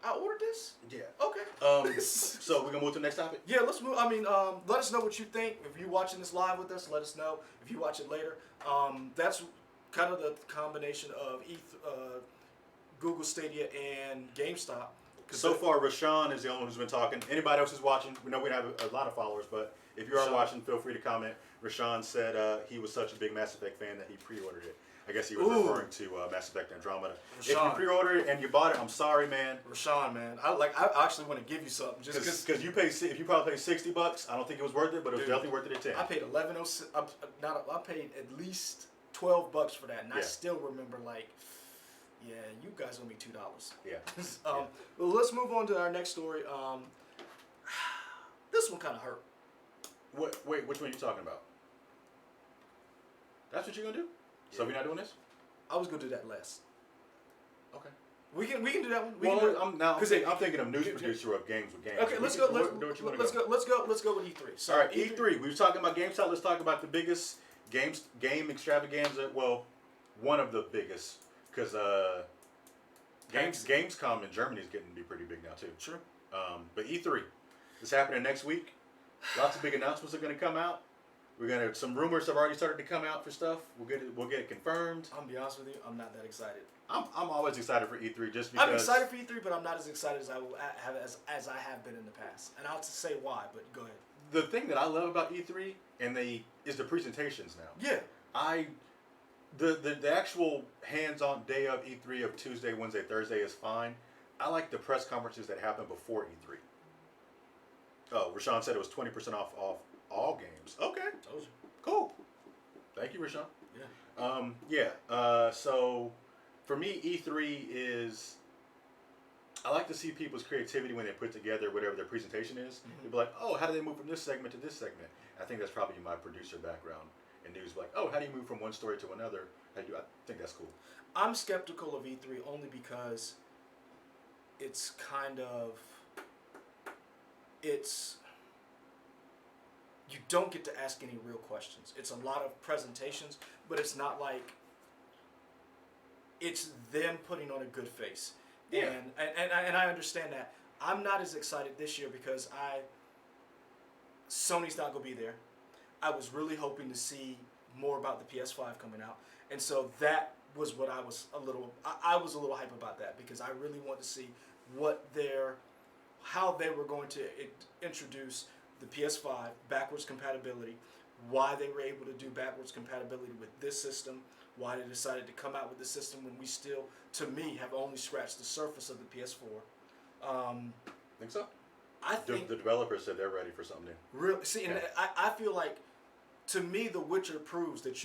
Speaker 2: I ordered this.
Speaker 1: Yeah.
Speaker 2: Okay.
Speaker 1: So we're gonna move to the next topic.
Speaker 2: Yeah, let's move. I mean, let us know what you think. If you're watching this live with us, let us know. If you watch it later, that's kind of the combination of Google Stadia and GameStop.
Speaker 1: So far, Rashawn is the only one who's been talking. Anybody else who's watching, we know we have a lot of followers, but if you are
Speaker 2: Rashawn.
Speaker 1: watching, feel free to comment. Rashawn said he was such a big Mass Effect fan that he pre-ordered it. I guess he was
Speaker 2: Ooh.
Speaker 1: referring to Mass Effect Andromeda. If you
Speaker 2: Rashawn.
Speaker 1: pre-ordered it and you bought it, I'm sorry, man.
Speaker 2: Rashawn, man, I actually want to give you something just because
Speaker 1: Because if you probably paid $60, I don't think it was worth it, but it was
Speaker 2: Dude,
Speaker 1: definitely worth it at 10.
Speaker 2: I paid I paid at least $12 for that, and I
Speaker 1: Yeah.
Speaker 2: still remember like, yeah, you guys owe me $2.
Speaker 1: Yeah.
Speaker 2: Well, let's move on to our next story. This one kind of hurt.
Speaker 1: Wait, which one are you talking about? That's what you're gonna do? So we're not doing this?
Speaker 2: I was gonna do that last.
Speaker 1: Okay.
Speaker 2: We can do that one.
Speaker 1: I'm thinking of news producer of games with games.
Speaker 2: Okay, let's go. Let's go with E3. So
Speaker 1: All right, E3. We were talking about GameStop. Let's talk about the biggest game extravaganza. Well, one of the biggest, because Gamescom in Germany is getting to be pretty big now too.
Speaker 2: Sure.
Speaker 1: But E3 is happening next week. Lots of big announcements are going to come out. Some rumors have already started to come out for stuff. We'll get it confirmed.
Speaker 2: I'm gonna be honest with you. I'm not that excited.
Speaker 1: I'm always excited for E3 just because.
Speaker 2: I'm excited for E3, but I'm not as excited as I have been in the past. And I'll say why, but go ahead.
Speaker 1: The thing that I love about E3 is the presentations now.
Speaker 2: Yeah.
Speaker 1: The actual hands-on day of E3 of Tuesday, Wednesday, Thursday is fine. I like the press conferences that happen before E3. Oh, Rashawn said it was 20% off all games. Okay.
Speaker 2: Told you.
Speaker 1: Cool. Thank you, Rashawn.
Speaker 2: Yeah.
Speaker 1: So for me, E3 is. I like to see people's creativity when they put together whatever their presentation is. They'll be like, oh, how do they move from this segment to this segment? I think that's probably my producer background in news. Like, oh, how do you move from one story to another? I think that's cool.
Speaker 2: I'm skeptical of E3 only because it's kind of you don't get to ask any real questions. It's a lot of presentations, but it's not like it's them putting on a good face.
Speaker 1: Yeah.
Speaker 2: And I understand that. I'm not as excited this year because Sony's not gonna be there. I was really hoping to see more about the PS5 coming out, and so that was what I was a little. I was a little hype about that because I really wanted to see how they were going to introduce the PS5 backwards compatibility, why they were able to do backwards compatibility with this system, why they decided to come out with this system when we still, to me, have only scratched the surface of the PS4.
Speaker 1: Think so?
Speaker 2: I think
Speaker 1: The developers said they're ready for something new.
Speaker 2: really see, and
Speaker 1: Yeah.
Speaker 2: I feel like, to me, The Witcher proves that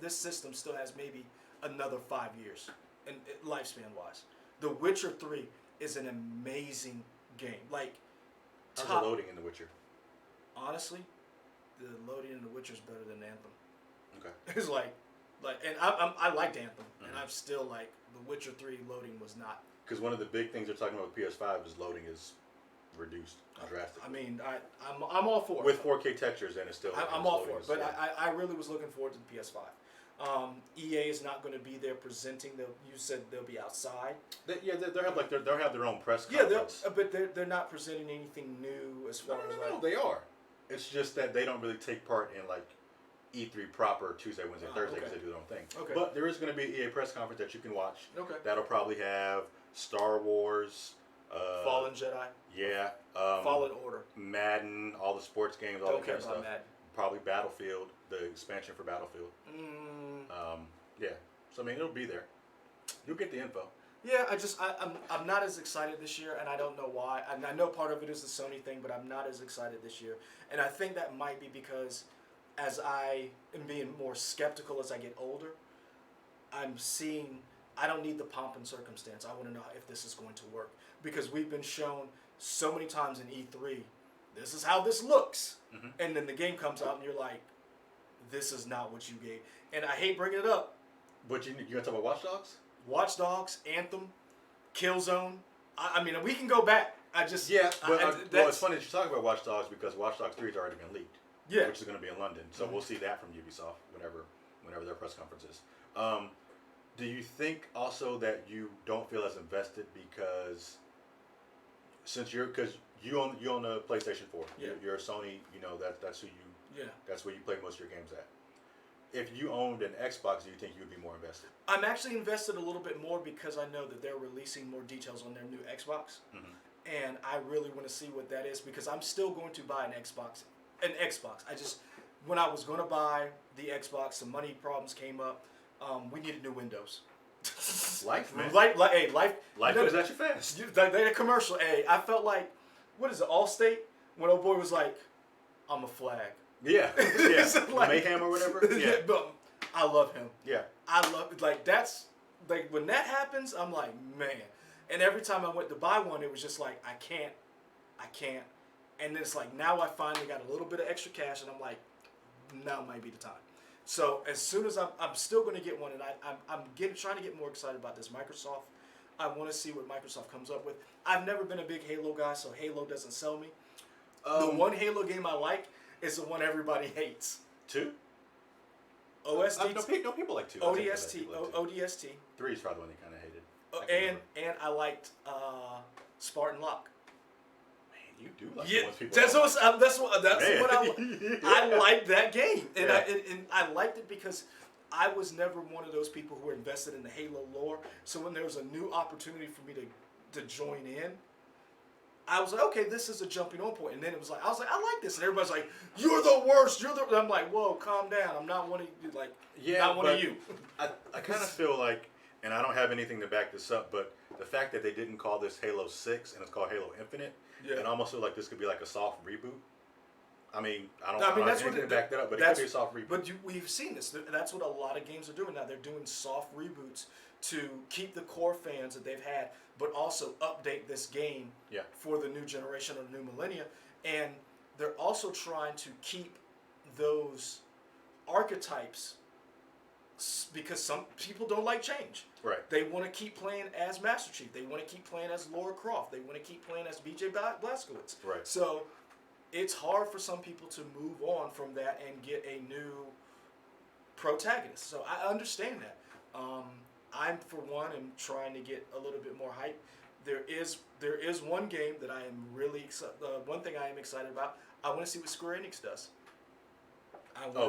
Speaker 2: this system still has maybe another 5 years, in lifespan wise. The Witcher 3 is an amazing game. Like,
Speaker 1: How's the loading in The Witcher?
Speaker 2: honestly, the loading in The Witcher is better than Anthem.
Speaker 1: Okay.
Speaker 2: It's and I liked Anthem, and
Speaker 1: Mhm.
Speaker 2: I'm still like The Witcher 3 loading was not.
Speaker 1: Because one of the big things they're talking about with PS5 is loading is reduced drastically.
Speaker 2: I mean, I'm all for it.
Speaker 1: With 4K textures, and it's still.
Speaker 2: I'm
Speaker 1: it's
Speaker 2: all
Speaker 1: loading
Speaker 2: for it,
Speaker 1: is-
Speaker 2: but
Speaker 1: yeah.
Speaker 2: I really was looking forward to the PS5. EA is not going to be there presenting. You said they'll be outside.
Speaker 1: They'll have their own press
Speaker 2: Yeah,
Speaker 1: conference.
Speaker 2: but they're not presenting anything new as far as
Speaker 1: No,
Speaker 2: like.
Speaker 1: they are. It's just that they don't really take part in like E3 proper Tuesday, Wednesday, Thursday because
Speaker 2: okay.
Speaker 1: they do their own thing.
Speaker 2: Okay.
Speaker 1: But there is going to be an EA press conference that you can watch.
Speaker 2: Okay.
Speaker 1: That'll probably have Star Wars,
Speaker 2: Fallen Jedi,
Speaker 1: yeah,
Speaker 2: Fallen Order.
Speaker 1: Madden, all the sports games, all
Speaker 2: Don't
Speaker 1: that
Speaker 2: care
Speaker 1: kind of
Speaker 2: about
Speaker 1: stuff.
Speaker 2: Madden.
Speaker 1: Probably Battlefield, the expansion for Battlefield. Yeah. So I mean, it'll be there. You'll get the info.
Speaker 2: Yeah, I'm not as excited this year, and I don't know why. I know part of it is the Sony thing, but I'm not as excited this year, and I think that might be because as I am being more skeptical as I get older, I'm seeing I don't need the pomp and circumstance. I want to know if this is going to work because we've been shown so many times in E3, this is how this looks,
Speaker 1: Mhm.
Speaker 2: and then the game comes out and you're like, this is not what you gave. And I hate bringing it up.
Speaker 1: But you gonna talk about Watch Dogs?
Speaker 2: Watch Dogs, Anthem, Killzone. I mean, we can go back.
Speaker 1: Yeah, but well,
Speaker 2: that's
Speaker 1: it's funny that you talk about Watch Dogs because Watch Dogs 3 has already been leaked.
Speaker 2: yeah.
Speaker 1: Which is going to be in London. So
Speaker 2: Mhm.
Speaker 1: we'll see that from Ubisoft whenever their press conference is. Do you think also that you don't feel as invested because since you own a PlayStation 4,
Speaker 2: Yeah.
Speaker 1: you're a Sony, that's
Speaker 2: Yeah.
Speaker 1: where you play most of your games at. If you owned an Xbox, do you think you would be more invested?
Speaker 2: I'm actually invested a little bit more because I know that they're releasing more details on their new Xbox,
Speaker 1: Mhm.
Speaker 2: and I really want to see what that is because I'm still going to buy an Xbox. When I was going to buy the Xbox, some money problems came up. We needed new Windows.
Speaker 1: Life, man.
Speaker 2: Life.
Speaker 1: Life
Speaker 2: you know,
Speaker 1: goes at you fast.
Speaker 2: They had a commercial. Hey, I felt like, what is it, Allstate? When old boy was like, I'm a flag.
Speaker 1: Yeah,
Speaker 2: It's
Speaker 1: yeah.
Speaker 2: like-
Speaker 1: Mayhem or whatever. Yeah,
Speaker 2: But I love him.
Speaker 1: yeah.
Speaker 2: I love that's like when that happens, I'm like, man. And every time I went to buy one, it was just like I can't. And then it's like now I finally got a little bit of extra cash, and I'm like, now might be the time. So as soon as I'm still going to get one, and I'm trying to get more excited about this Microsoft. I want to see what Microsoft comes up with. I've never been a big Halo guy, so Halo doesn't sell me. The one Halo game I like is the one everybody hates.
Speaker 1: 2?
Speaker 2: OSD,
Speaker 1: No, people like 2. I'll take that.
Speaker 2: ODST,
Speaker 1: People like 2.
Speaker 2: ODST.
Speaker 1: 3 is probably the one they kind of hated. I can
Speaker 2: And I liked Spartan Lock.
Speaker 1: Man, you do like
Speaker 2: Yeah,
Speaker 1: the ones people
Speaker 2: that's
Speaker 1: like.
Speaker 2: what
Speaker 1: Man.
Speaker 2: I liked that game, and
Speaker 1: Yeah.
Speaker 2: I liked it because I was never one of those people who were invested in the Halo lore. So when there was a new opportunity for me to join in, I was like, okay, this is a jumping on point. And then I was like, I like this, and everybody's like, you're the worst. And I'm like, whoa, calm down. I'm not one of you. Like,
Speaker 1: Yeah,
Speaker 2: not one of
Speaker 1: but
Speaker 2: you.
Speaker 1: I kind of feel like, and I don't have anything to back this up, but the fact that they didn't call this Halo 6 and it's called Halo Infinite,
Speaker 2: Yeah.
Speaker 1: and I almost feel like this could be like a soft reboot. I mean, I don't
Speaker 2: I mean,
Speaker 1: have
Speaker 2: that's what
Speaker 1: anything to back that up, but it
Speaker 2: that's-
Speaker 1: could be a soft reboot.
Speaker 2: But we've seen this. That's what a lot of games are doing now. They're doing soft reboots to keep the core fans that they've had, but also update this game
Speaker 1: Yeah.
Speaker 2: for the new generation or the new millennia. And they're also trying to keep those archetypes because some people don't like change.
Speaker 1: Right.
Speaker 2: They want to keep playing as Master Chief. They want to keep playing as Lara Croft. They want to keep playing as BJ Blazkowicz.
Speaker 1: Right.
Speaker 2: So it's hard for some people to move on from that and get a new protagonist. So I understand that. I'm for one am trying to get a little bit more hype. There is one game that I am really one thing I am excited about. I want to see what Square Enix does.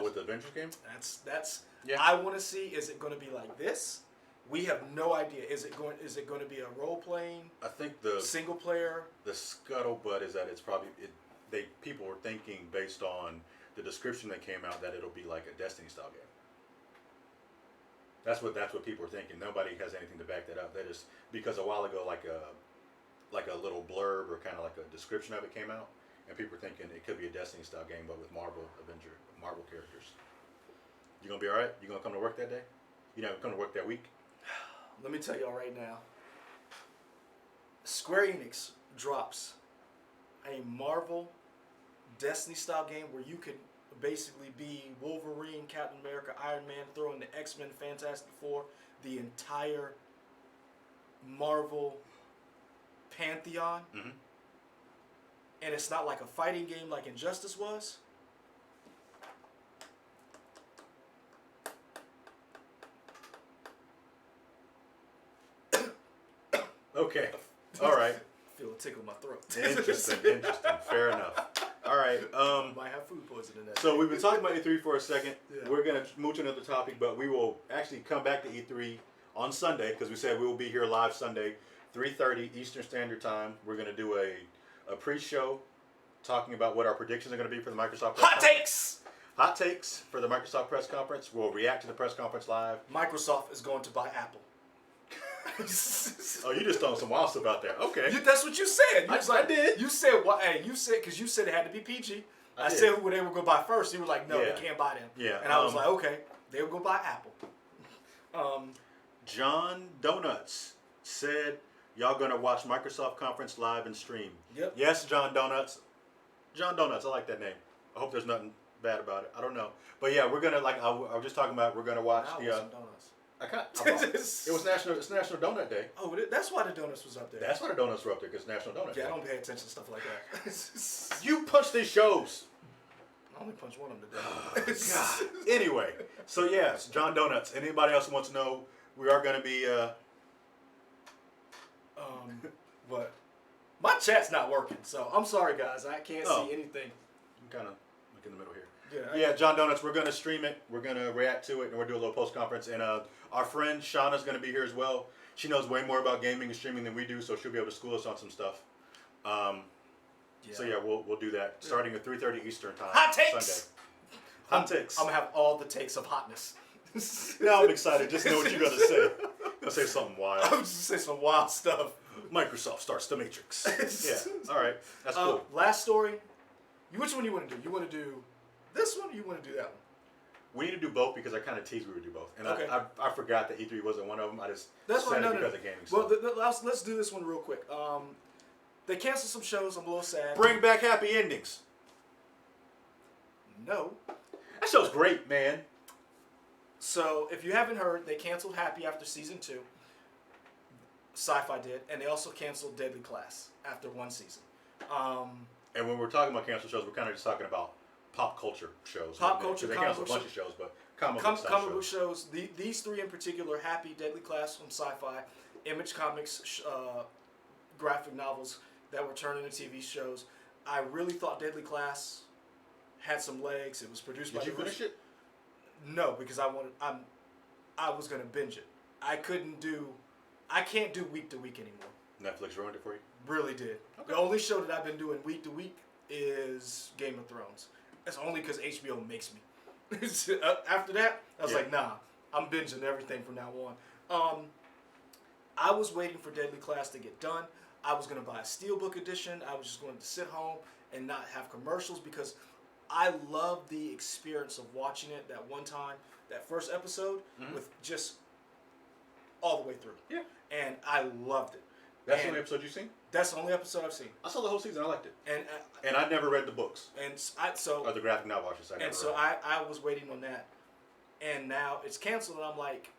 Speaker 1: With the Avengers game?
Speaker 2: That's.
Speaker 1: Yeah.
Speaker 2: I want to see. Is it going to be like this? We have no idea. Is it going to be a role playing?
Speaker 1: I think the
Speaker 2: Single player.
Speaker 1: The scuttlebutt is that it's probably people were thinking based on the description that came out that it'll be like a Destiny style game. That's what people are thinking. Nobody has anything to back that up. That is because a while ago, like a little blurb or kind of like a description of it came out, and people were thinking it could be a Destiny style game, but with Marvel characters. You gonna be all right? You gonna come to work that day? You not come to work that week?
Speaker 2: Let me tell y'all right now. Square Enix drops a Marvel Destiny style game where you could basically be Wolverine, Captain America, Iron Man, throw in the X-Men, Fantastic Four, the entire Marvel pantheon.
Speaker 1: Mm-hmm.
Speaker 2: And it's not like a fighting game like Injustice was.
Speaker 1: Okay. All right.
Speaker 2: Feel a tickle in my throat.
Speaker 1: Interesting. Fair enough. All right.
Speaker 2: Might have food poisoning. That
Speaker 1: So we've been talking about E3 for a second.
Speaker 2: Yeah.
Speaker 1: We're gonna move to another topic, but we will actually come back to E3 on Sunday because we said we will be here live Sunday, 3:30 Eastern Standard Time. We're gonna do a pre-show talking about what our predictions are gonna be for the Microsoft press
Speaker 2: Hot
Speaker 1: conference.
Speaker 2: takes.
Speaker 1: Hot takes for the Microsoft press conference. We'll react to the press conference live.
Speaker 2: Microsoft is going to buy Apple.
Speaker 1: Oh, you just throwing some wild stuff out there. Okay.
Speaker 2: That's what you said. You was
Speaker 1: I
Speaker 2: like,
Speaker 1: did.
Speaker 2: You said what? Hey, you said because you said it had to be PG. I
Speaker 1: did.
Speaker 2: said who they were going to buy first. You were like, no,
Speaker 1: Yeah.
Speaker 2: they can't buy them.
Speaker 1: Yeah,
Speaker 2: And I was like, okay, they will go buy Apple.
Speaker 1: John Donuts said y'all gonna watch Microsoft conference live and stream.
Speaker 2: Yep.
Speaker 1: Yes, John Donuts. John Donuts, I like that name. I hope there's nothing bad about it. I don't know, but yeah, we're gonna I was just talking about we're gonna watch
Speaker 2: Now I
Speaker 1: the.
Speaker 2: want some donuts.
Speaker 1: It was It's National Donut Day.
Speaker 2: Oh, that's why the donuts was up there.
Speaker 1: That's why the donuts were up there because National Donut
Speaker 2: Yeah,
Speaker 1: Day.
Speaker 2: I don't pay attention to stuff like that.
Speaker 1: You punch these shows.
Speaker 2: I only punched one of them today.
Speaker 1: God. Anyway, so yes, John Donuts. Anybody else who wants to know? We are gonna be.
Speaker 2: But my chat's not working, so I'm sorry, guys. I can't
Speaker 1: Oh.
Speaker 2: see anything.
Speaker 1: I'm kind of like in the middle here.
Speaker 2: Yeah.
Speaker 1: Yeah, John Donuts, we're going to stream it. We're going to react to it, and we'll do a little post-conference. And our friend Shauna's going to be here as well. She knows way more about gaming and streaming than we do, so she'll be able to school us on some stuff. So, yeah, we'll do that starting at 3:30 Eastern Time.
Speaker 2: Hot takes!
Speaker 1: Sunday. Hot takes.
Speaker 2: I'm going to have all the takes of hotness.
Speaker 1: Now I'm excited. Just know what you're going to say. You're going to say something wild.
Speaker 2: I'm just say some wild stuff.
Speaker 1: Microsoft starts the Matrix. Yeah, all right. That's cool.
Speaker 2: Last story. Which one you want to do? You want to do this one or you want to do that one?
Speaker 1: We need to do both because I kind of teased we would do both. And
Speaker 2: Okay.
Speaker 1: I forgot that E3 wasn't one of them. I just
Speaker 2: That's
Speaker 1: said
Speaker 2: fine.
Speaker 1: it because of gaming
Speaker 2: Well,
Speaker 1: stuff.
Speaker 2: let's do this one real quick. They canceled some shows. I'm a little sad.
Speaker 1: Bring back happy endings.
Speaker 2: No.
Speaker 1: That show's great, man.
Speaker 2: So, if you haven't heard, they canceled Happy after season 2. Sci-Fi did, and they also canceled Deadly Class after one season.
Speaker 1: And when we're talking about canceled shows, we're kind of just talking about pop culture shows.
Speaker 2: Pop culture,
Speaker 1: They
Speaker 2: comic
Speaker 1: canceled a
Speaker 2: book
Speaker 1: bunch of shows, but comic
Speaker 2: book shows. These three in particular: Happy, Deadly Class from Sci-Fi, Image Comics graphic novels that were turned into TV shows. I really thought Deadly Class had some legs. It was produced by.
Speaker 1: Did you finish it?
Speaker 2: No, because I was gonna binge it. I can't do week to week anymore.
Speaker 1: Netflix ruined it for you?
Speaker 2: Really did.
Speaker 1: Okay.
Speaker 2: The only show that I've been doing week to week is Game of Thrones. That's only because HBO makes me. After that, I was like, nah, I'm binging everything from now on. I was waiting for Deadly Class to get done. I was going to buy a Steelbook edition. I was just going to sit home and not have commercials because I love the experience of watching it that one time, that first episode, with just all the way through.
Speaker 1: Yeah.
Speaker 2: And I loved it.
Speaker 1: That's the only episode you've seen?
Speaker 2: That's the only episode I've seen.
Speaker 1: I saw the whole season. I liked it.
Speaker 2: And
Speaker 1: I never read the books.
Speaker 2: So
Speaker 1: Or the graphic novel, I should say.
Speaker 2: I was waiting on that, and now it's canceled. And I'm like,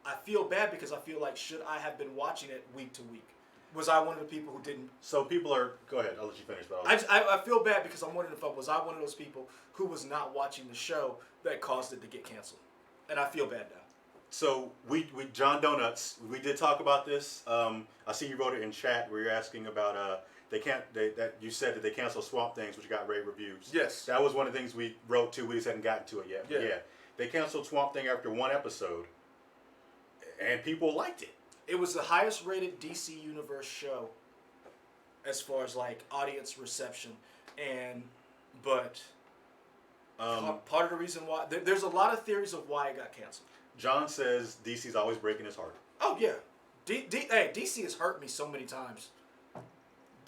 Speaker 2: I feel bad because I feel like should I have been watching it week to week? Was I one of the people who didn't?
Speaker 1: So people are. Go ahead. I'll let you finish. But
Speaker 2: I feel bad because I'm wondering if I was one of those people who was not watching the show that caused it to get canceled, and I feel bad now.
Speaker 1: So we John Donuts, we did talk about this. I see you wrote it in chat where you're asking about they can't. That you said that they canceled Swamp Things, which got rave reviews.
Speaker 2: Yes.
Speaker 1: That was one of the things we wrote too. We just hadn't gotten to it yet. But
Speaker 2: Yeah.
Speaker 1: they canceled Swamp Thing after one episode, and people liked it.
Speaker 2: It was the highest rated DC Universe show as far as like audience reception, but part of the reason why there's a lot of theories of why it got canceled.
Speaker 1: John says DC's always breaking his heart.
Speaker 2: Oh yeah, hey, DC has hurt me so many times.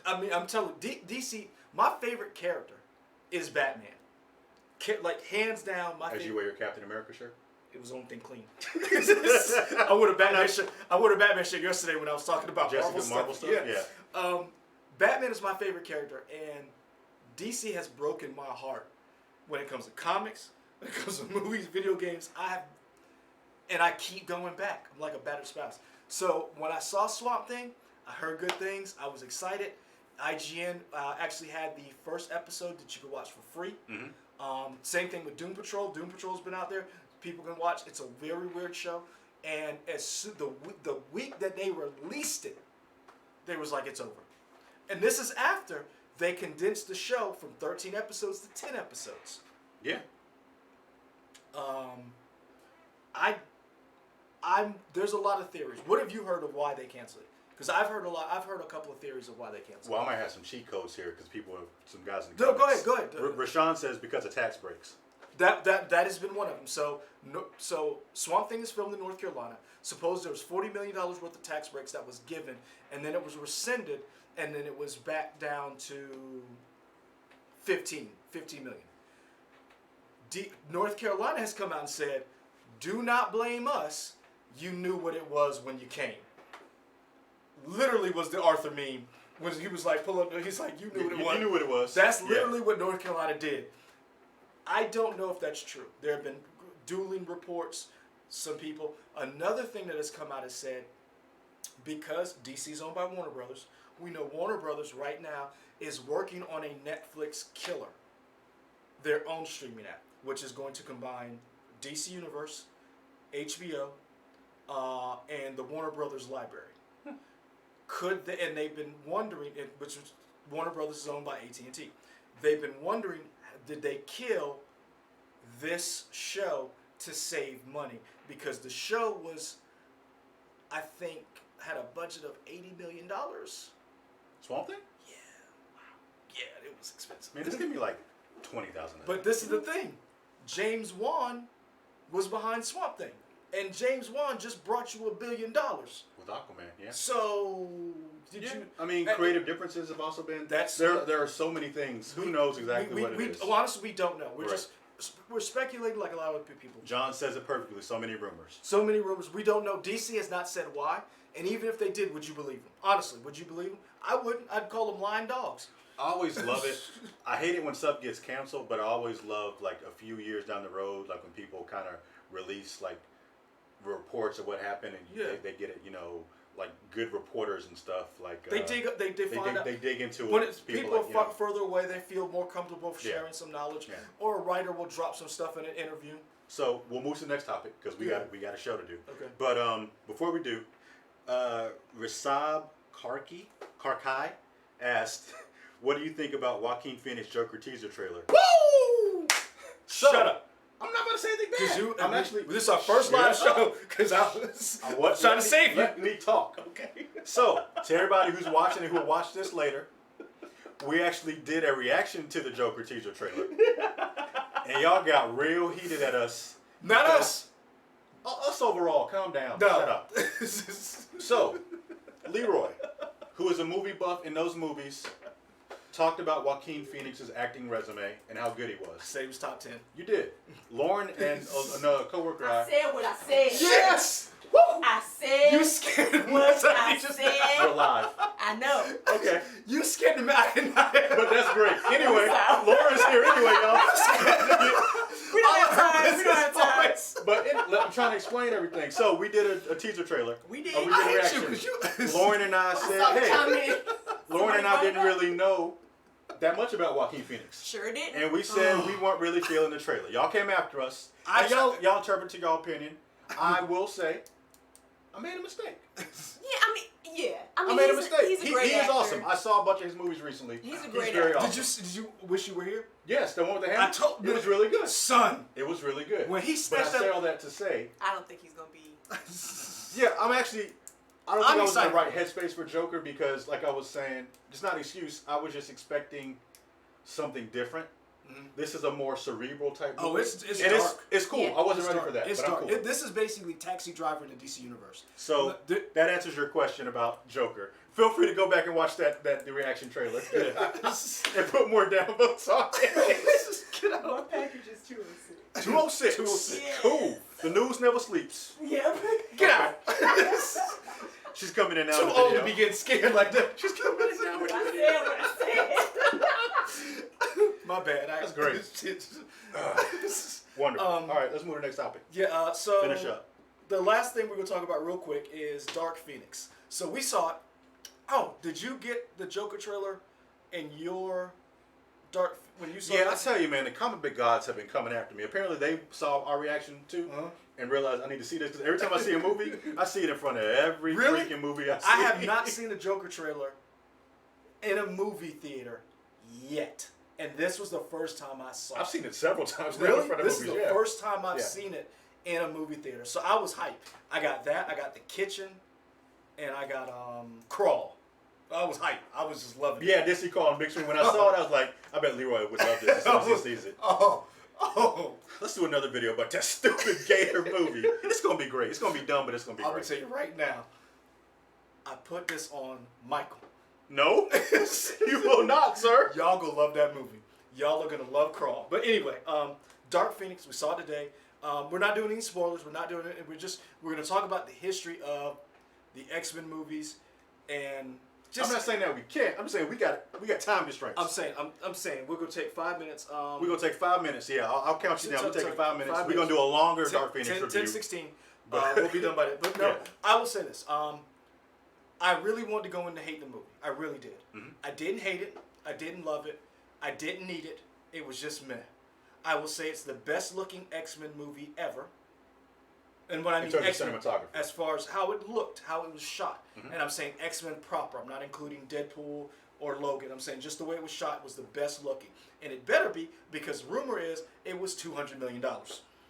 Speaker 2: I mean, I'm telling you, DC. My favorite character is Batman. Like hands down, my
Speaker 1: As
Speaker 2: favorite.
Speaker 1: you wear your Captain America shirt.
Speaker 2: It was the only thing clean. I wore a Batman shirt. I wore a Batman shirt yesterday when I was talking about
Speaker 1: Marvel stuff. Yeah.
Speaker 2: Batman is my favorite character, and DC has broken my heart when it comes to comics, when it comes to movies, video games. I keep going back. I'm like a battered spouse. So when I saw Swamp Thing, I heard good things. I was excited. IGN actually had the first episode that you could watch for free.
Speaker 1: Mm-hmm.
Speaker 2: Same thing with Doom Patrol. Doom Patrol's been out there. People can watch. It's a very weird show. And the week that they released it, they was like, it's over. And this is after they condensed the show from 13 episodes to 10 episodes.
Speaker 1: Yeah.
Speaker 2: There's a lot of theories. What have you heard of why they canceled it? Because I've heard a couple of theories of why they canceled
Speaker 1: Well,
Speaker 2: it.
Speaker 1: I might have some cheat codes here because some guys in the
Speaker 2: No,
Speaker 1: comments.
Speaker 2: go ahead.
Speaker 1: Rashawn says because of tax breaks.
Speaker 2: That has been one of them. So Swamp Thing is filmed in North Carolina. Suppose there was $40 million worth of tax breaks that was given, and then it was rescinded, and then it was back down to 15 million. North Carolina has come out and said, do not blame us. You knew what it was when you came. Literally was the Arthur meme. When he was like, he's like, you knew what it was.
Speaker 1: You knew what it was.
Speaker 2: That's literally what North Carolina did. I don't know if that's true. There have been dueling reports, some people. Another thing that has come out has said, because DC's owned by Warner Brothers, we know Warner Brothers right now is working on a Netflix killer, their own streaming app, which is going to combine DC Universe, HBO, and the Warner Brothers library. And they've been wondering, which was, Warner Brothers is owned by AT&T. They've been wondering, did they kill this show to save money? Because the show was, I think, had a budget of $80 million.
Speaker 1: Swamp Thing?
Speaker 2: Yeah. Wow. Yeah, it was expensive.
Speaker 1: Man, this give me like $20,000.
Speaker 2: But this is the thing. James Wan was behind Swamp Thing. And James Wan just brought you $1 billion.
Speaker 1: With Aquaman, yeah.
Speaker 2: So, did you...
Speaker 1: I mean, creative differences have also been...
Speaker 2: That's...
Speaker 1: There are so many things. Who knows exactly what it is?
Speaker 2: Honestly, we don't know.
Speaker 1: Right.
Speaker 2: We're speculating like a lot of people.
Speaker 1: John says it perfectly. So many rumors.
Speaker 2: So many rumors. We don't know. DC has not said why. And even if they did, would you believe them? Honestly, would you believe them? I wouldn't. I'd call them lying dogs.
Speaker 1: I always love it. I hate it when stuff gets canceled, but I always love like a few years down the road, like when people kind of release like reports of what happened, and they get it, like good reporters and stuff. Like
Speaker 2: they dig into
Speaker 1: it.
Speaker 2: When people are further away, they feel more comfortable sharing some knowledge, or a writer will drop some stuff in an interview.
Speaker 1: So we'll move to the next topic because we got a show to do.
Speaker 2: Okay.
Speaker 1: But before we do, Risab Karkai asked, "What do you think about Joaquin Phoenix Joker teaser trailer?"
Speaker 2: Woo!
Speaker 1: So,
Speaker 2: Shut up.
Speaker 1: I'm not going to say anything bad.
Speaker 2: This is our first live show because I was trying to save you.
Speaker 1: Let me talk.
Speaker 2: Okay.
Speaker 1: So, to everybody who's watching and who will watch this later, we actually did a reaction to the Joker teaser trailer. And y'all got real heated at us.
Speaker 2: Not us.
Speaker 1: Us overall. Calm down.
Speaker 2: No.
Speaker 1: Shut up. So, Leroy, who is a movie buff in those movies, talked about Joaquin Phoenix's acting resume and how good he was.
Speaker 2: I said he was top 10.
Speaker 1: You did. Lauren and another coworker.
Speaker 3: I said what I said.
Speaker 2: Yes!
Speaker 3: Woo! I said
Speaker 2: You scared me.
Speaker 3: what I said.
Speaker 1: We're live.
Speaker 3: I know.
Speaker 1: Okay.
Speaker 2: You scared me.
Speaker 1: But that's great. Anyway, Lauren's here anyway, y'all.
Speaker 3: We don't have time.
Speaker 1: But I'm trying to explain everything. So we did a teaser trailer.
Speaker 3: We did.
Speaker 1: We did
Speaker 2: I
Speaker 1: a
Speaker 2: hate you
Speaker 1: reaction.
Speaker 2: 'cause
Speaker 1: Lauren and I
Speaker 3: I
Speaker 1: said,
Speaker 3: saw the
Speaker 1: hey,
Speaker 3: comment.
Speaker 1: Lauren and I
Speaker 3: Somebody
Speaker 1: didn't
Speaker 3: brought it up.
Speaker 1: really know that much about Joaquin Phoenix.
Speaker 3: Sure did.
Speaker 1: And we said we weren't really feeling the trailer. Y'all came after us. Y'all interpret to your opinion. I will say, I made a mistake.
Speaker 3: I mean,
Speaker 1: made a
Speaker 3: he's
Speaker 1: mistake.
Speaker 3: He's a
Speaker 1: He
Speaker 3: great
Speaker 1: is
Speaker 3: actor.
Speaker 1: awesome. I saw a bunch of his movies recently.
Speaker 3: He's a great
Speaker 1: very
Speaker 3: actor.
Speaker 1: awesome.
Speaker 2: Did you wish you were here?
Speaker 1: Yes, the one with the hammer.
Speaker 2: I told
Speaker 1: it was really good.
Speaker 2: Son.
Speaker 1: It was really good.
Speaker 2: When he
Speaker 1: but I
Speaker 2: snatched
Speaker 1: say
Speaker 2: that-
Speaker 1: all that to say,
Speaker 3: I don't think he's gonna be.
Speaker 1: yeah, I don't
Speaker 2: I'm
Speaker 1: think I was in the
Speaker 2: excited.
Speaker 1: right headspace for Joker because, like I was saying, it's not an excuse. I was just expecting something different. This is a more cerebral type movie.
Speaker 2: Oh, it's
Speaker 1: and
Speaker 2: dark.
Speaker 1: It's cool.
Speaker 3: Yeah.
Speaker 1: I wasn't
Speaker 2: It's
Speaker 1: ready
Speaker 2: dark.
Speaker 1: for that,
Speaker 2: It's
Speaker 1: but
Speaker 2: dark.
Speaker 1: I'm cool.
Speaker 2: This is basically Taxi Driver in the DC universe.
Speaker 1: So that answers your question about Joker. Feel free to go back and watch the reaction trailer and put more downvotes on it.
Speaker 2: Get out.
Speaker 3: What package is 206?
Speaker 1: 206.
Speaker 2: 206.
Speaker 3: Yeah.
Speaker 1: Cool. The news never sleeps.
Speaker 3: Yep.
Speaker 2: Get out.
Speaker 1: She's coming in now.
Speaker 2: Too
Speaker 1: in the
Speaker 2: old to
Speaker 1: video.
Speaker 2: be getting scared like that.
Speaker 1: She's coming in now. with the
Speaker 3: I
Speaker 1: video.
Speaker 3: said what I said.
Speaker 2: My bad.
Speaker 1: That's great. Wonderful. All right, let's move to the next topic.
Speaker 2: Yeah. So
Speaker 1: Finish up.
Speaker 2: the last thing we're gonna talk about real quick is Dark Phoenix. So we saw it. Oh, did you get the Joker trailer in your when you saw
Speaker 1: Yeah,
Speaker 2: it?
Speaker 1: I tell you, man, the comic book gods have been coming after me. Apparently, they saw our reaction too and realized I need to see this because every time I see a movie, I see it in front of every
Speaker 2: Really?
Speaker 1: freaking movie I see.
Speaker 2: I have not seen the Joker trailer in a movie theater yet, and this was the first time I saw it.
Speaker 1: I've seen it several times. now
Speaker 2: Really?
Speaker 1: in front of
Speaker 2: This is
Speaker 1: movies,
Speaker 2: the
Speaker 1: yeah.
Speaker 2: first time I've
Speaker 1: Yeah.
Speaker 2: seen it in a movie theater. So I was hyped. I got that. I got The Kitchen, and I got Crawl. I was hyped. I was just loving it.
Speaker 1: Yeah, Disney called big screen. When I saw it, I was like, I bet Leroy would love this as soon as he sees it.
Speaker 2: Oh.
Speaker 1: Let's do another video about that stupid Gator movie. It's gonna be great. It's gonna be dumb, but it's gonna be
Speaker 2: I'm gonna
Speaker 1: great.
Speaker 2: tell you right now. I put this on Michael.
Speaker 1: No, you will not, sir.
Speaker 2: Y'all gonna love that movie. Y'all are gonna love Crawl. But anyway, Dark Phoenix. We saw it today. We're not doing any spoilers. We're not doing it. We're gonna talk about the history of the X-Men movies and.
Speaker 1: I'm not saying that we can't. I'm just saying we got time constraints.
Speaker 2: I'm saying we're gonna take 5 minutes.
Speaker 1: We're gonna take 5 minutes. Yeah, I'll count you down. We're taking 5 minutes.
Speaker 2: 5
Speaker 1: We're gonna do a longer Dark
Speaker 2: 10,
Speaker 1: Phoenix
Speaker 2: 10,
Speaker 1: review.
Speaker 2: 16.
Speaker 1: But-
Speaker 2: We'll be done by that. But no,
Speaker 1: Yeah.
Speaker 2: I will say this. I really wanted to go into hate the movie. I really did.
Speaker 1: Mm-hmm.
Speaker 2: I didn't hate it. I didn't love it. I didn't need it. It was just meh. I will say it's the best looking X-Men movie ever. And when I
Speaker 1: In
Speaker 2: mean
Speaker 1: terms of
Speaker 2: X-Men,
Speaker 1: cinematography.
Speaker 2: as far as how it looked, how it was shot, and I'm saying X-Men proper. I'm not including Deadpool or Logan. I'm saying just the way it was shot was the best looking, and it better be because rumor is it was $200 million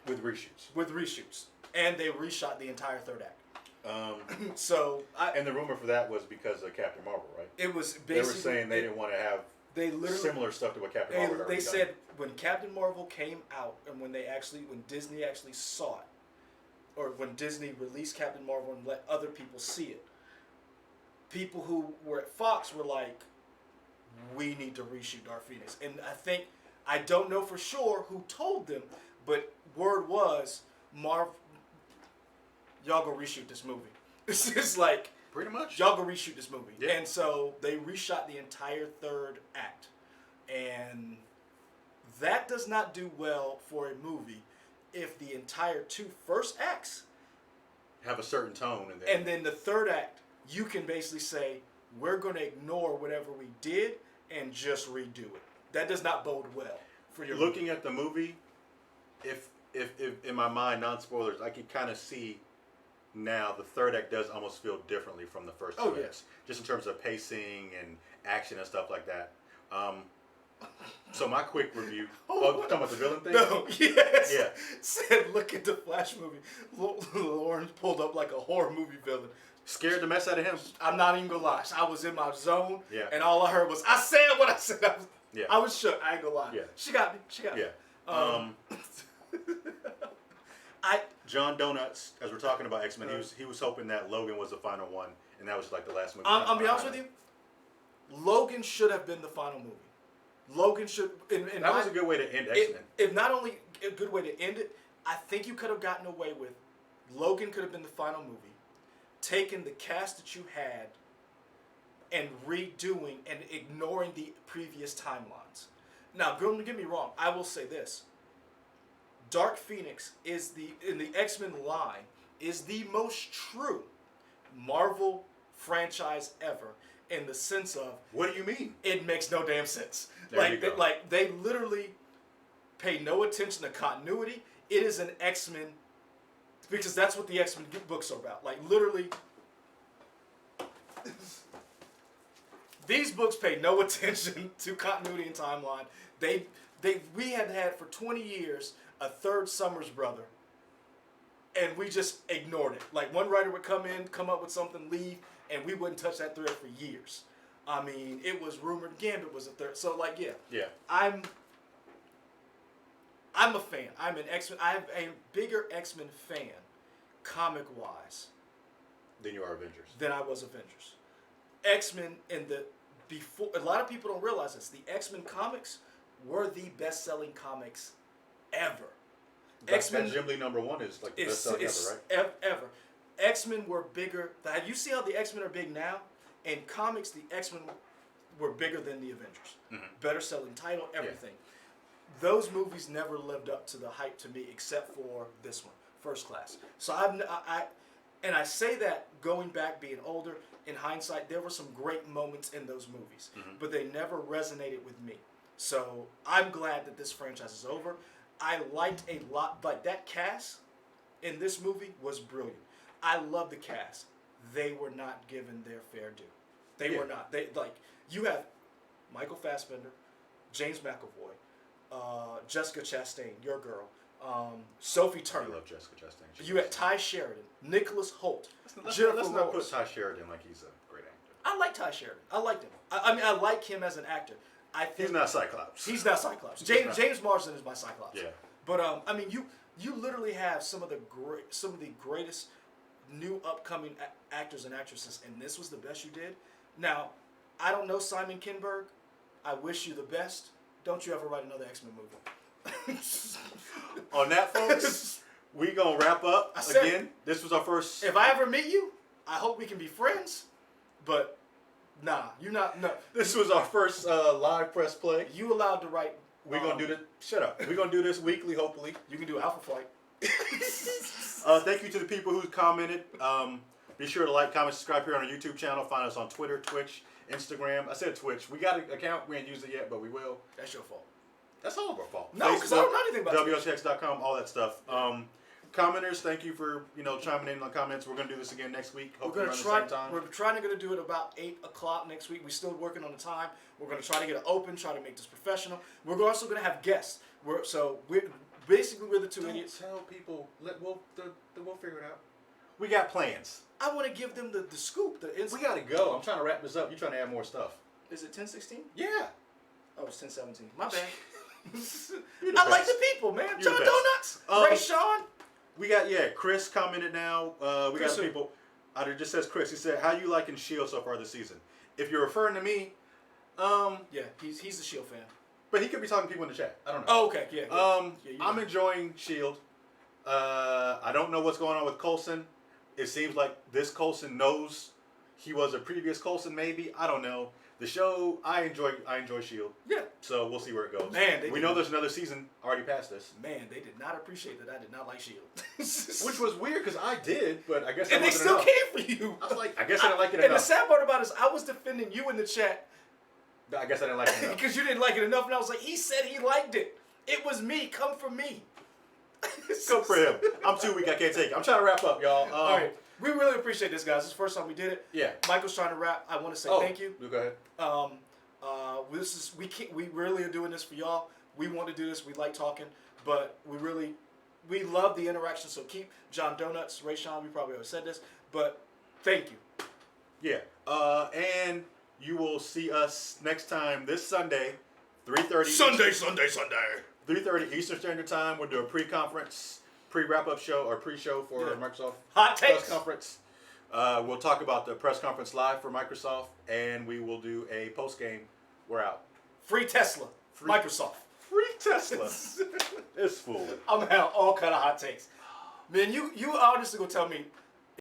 Speaker 1: With reshoots.
Speaker 2: with reshoots, and they reshot the entire third act.
Speaker 1: Um,
Speaker 2: So
Speaker 1: and the rumor for that was because of Captain Marvel, right?
Speaker 2: it was basically
Speaker 1: They were saying they didn't want to have
Speaker 2: They literally
Speaker 1: similar stuff to what Captain Marvel had
Speaker 2: they
Speaker 1: already
Speaker 2: said
Speaker 1: done.
Speaker 2: when Captain Marvel came out and when Disney actually saw it, or when Disney released Captain Marvel and let other people see it, people who were at Fox were like, we need to reshoot Dark Phoenix. And I don't know for sure who told them, but word was, y'all go reshoot this movie. It's just like,
Speaker 1: Pretty much.
Speaker 2: y'all go reshoot this movie.
Speaker 1: Yeah.
Speaker 2: And so they reshot the entire third act. And that does not do well for a movie if the entire two first acts
Speaker 1: Have a certain tone,
Speaker 2: and then the third act, you can basically say, we're going to ignore whatever we did and just redo it. That does not bode well for your
Speaker 1: looking at the movie, if in my mind, non-spoilers, I can kind of see now the third act does almost feel differently from the first two
Speaker 2: Oh, yeah.
Speaker 1: acts, just in terms of pacing and action and stuff like that. So my quick review. Oh, talking about the villain thing?
Speaker 2: No, yes.
Speaker 1: Yeah.
Speaker 2: Said, look at the Flash movie. Lawrence pulled up like a horror movie villain.
Speaker 1: Scared the mess out of him.
Speaker 2: I'm not even gonna lie. I was in my zone,
Speaker 1: Yeah.
Speaker 2: and all I heard was, I said what I said.
Speaker 1: Yeah.
Speaker 2: I was shook. I ain't gonna lie.
Speaker 1: Yeah.
Speaker 2: She got me. She got me.
Speaker 1: Yeah.
Speaker 2: I
Speaker 1: John Donuts, as we're talking about X-Men, he was hoping that Logan was the final one, and that was like the last movie.
Speaker 2: I'll be honest with you. Logan should have been the final movie. Logan should.
Speaker 1: That was a good way to end X-Men.
Speaker 2: If not only a good way to end it, I think you could have gotten away with. Logan could have been the final movie, taking the cast that you had, and redoing and ignoring the previous timelines. Now, don't get me wrong. I will say this. Dark Phoenix is in the X-Men line is the most true Marvel franchise ever in the sense of
Speaker 1: What do you mean?
Speaker 2: it makes no damn sense.
Speaker 1: There you go.
Speaker 2: They literally pay no attention to continuity. It is an X-Men because that's what the X-Men books are about. Like literally, these books pay no attention to continuity and timeline. We had for 20 years a third Summers brother, and we just ignored it. Like one writer would come in, come up with something, leave, and we wouldn't touch that thread for years. I mean, it was rumored Gambit was a third. So like,
Speaker 1: Yeah.
Speaker 2: I'm a fan. I'm an X-Men. I am a bigger X-Men fan, comic-wise,
Speaker 1: Then you are Avengers.
Speaker 2: than I was Avengers. X-Men before a lot of people don't realize this. The X-Men comics were the best-selling comics ever.
Speaker 1: X-Men Jim Lee #1 is like the best selling ever, right?
Speaker 2: Ever. X-Men were bigger. You see how the X-Men are big now? In comics, the X-Men were bigger than the Avengers.
Speaker 1: Mm-hmm.
Speaker 2: Better selling title, everything. Those movies never lived up to the hype to me, except for this one, First Class. So I say that going back, being older, in hindsight, there were some great moments in those movies, but they never resonated with me. So I'm glad that this franchise is over. I liked a lot, like that cast in this movie was brilliant. I love the cast. They were not given their fair due. They were not. You have Michael Fassbender, James McAvoy, Jessica Chastain, your girl, Sophie Turner.
Speaker 1: I love Jessica Chastain.
Speaker 2: You had Ty Sheridan, Nicholas Holt,
Speaker 1: Let's
Speaker 2: Jennifer
Speaker 1: not put
Speaker 2: Lawrence.
Speaker 1: Ty Sheridan like he's a great actor.
Speaker 2: I like Ty Sheridan. I liked him. I mean, I like him as an actor. I think
Speaker 1: He's not Cyclops.
Speaker 2: He's not Cyclops.
Speaker 1: He's not.
Speaker 2: James Marsden is my Cyclops.
Speaker 1: Yeah.
Speaker 2: But I mean, you literally have some of the greatest new upcoming actors and actresses, and this was the best you did. Now, I don't know Simon Kinberg. I wish you the best. Don't you ever write another X-Men movie.
Speaker 1: On that, folks, we gonna wrap up again. This was our first.
Speaker 2: If I ever meet you, I hope we can be friends. But nah, you're not. No,
Speaker 1: This was our first live press play.
Speaker 2: you allowed to write.
Speaker 1: We're gonna do this. Shut up. We're gonna do this weekly, hopefully.
Speaker 2: You can do Alpha Flight.
Speaker 1: Thank you to the people who commented. Be sure to like, comment, subscribe here on our YouTube channel. Find us on Twitter, Twitch, Instagram. I said Twitch. We got an account. We ain't used it yet, but we will.
Speaker 2: That's your fault.
Speaker 1: That's all of our fault.
Speaker 2: No, because I don't know anything about Twitch.
Speaker 1: WHX.com, all that stuff. Commenters, thank you for chiming in on comments. We're gonna do this again next week. Hopefully around the same time.
Speaker 2: We're trying to do it about 8 o'clock next week. We're still working on the time. We're gonna try to get it open. Try to make this professional. We're also gonna have guests. We're the two
Speaker 1: Don't
Speaker 2: idiots.
Speaker 1: tell people. We'll figure it out. We got plans.
Speaker 2: I want to give them the scoop.
Speaker 1: We gotta go. I'm trying to wrap this up. You're trying to add more stuff.
Speaker 2: Is it 10:16?
Speaker 1: Yeah.
Speaker 2: Oh, it's 10:17. My bad.
Speaker 1: You're the
Speaker 2: I like
Speaker 1: best.
Speaker 2: the people, man.
Speaker 1: You're
Speaker 2: John
Speaker 1: the best.
Speaker 2: Donuts. Ray Sean.
Speaker 1: We got Chris commented now. We
Speaker 2: Chris
Speaker 1: got
Speaker 2: who?
Speaker 1: people. It just says Chris. He said, "How you liking Shield so far this season?" If you're referring to me,
Speaker 2: Yeah, he's a Shield fan.
Speaker 1: but he could be talking to people in the chat. I don't know.
Speaker 2: Oh, okay. Yeah. Yeah,
Speaker 1: I'm enjoying Shield. I don't know what's going on with Coulson. It seems like this Coulson knows he was a previous Coulson. Maybe I don't know. The show I enjoy Shield.
Speaker 2: Yeah.
Speaker 1: So we'll see where it goes.
Speaker 2: Man,
Speaker 1: we know there's another season already past this,
Speaker 2: Man, they did not appreciate that I did not like Shield.
Speaker 1: which was weird because I did, but I guess
Speaker 2: and
Speaker 1: that
Speaker 2: they
Speaker 1: wasn't
Speaker 2: still
Speaker 1: enough.
Speaker 2: came for you.
Speaker 1: I was like, I guess I didn't like it
Speaker 2: And the
Speaker 1: enough.
Speaker 2: sad part about it is I was defending you in the chat
Speaker 1: I guess I didn't like it enough.
Speaker 2: because you didn't like it enough, and I was like, he said he liked it. It was me. Come for me.
Speaker 1: Good for him. I'm too weak. I can't take it. I'm trying to wrap up, y'all.
Speaker 2: All right. We really appreciate this, guys. This is the first time we did it.
Speaker 1: Yeah.
Speaker 2: Michael's trying to wrap. I want to say thank you.
Speaker 1: Go ahead.
Speaker 2: We really are doing this for y'all. We want to do this. We like talking, but we love the interaction. So keep John Donuts, Ray Sean. We probably already said this, but thank you.
Speaker 1: Yeah. And you will see us next time this Sunday, 3:30.
Speaker 2: Sunday.
Speaker 1: 3:30 Eastern Standard Time. We'll do a pre-conference, pre-wrap-up show or pre-show for Microsoft
Speaker 2: Hot
Speaker 1: press
Speaker 2: takes.
Speaker 1: conference. We'll talk about the press conference live for Microsoft, and we will do a post-game. We're out.
Speaker 2: Free Tesla.
Speaker 1: Free-
Speaker 2: Microsoft.
Speaker 1: Free Tesla. It's full.
Speaker 2: I'm gonna have all kind of hot takes. Man, you honestly gonna tell me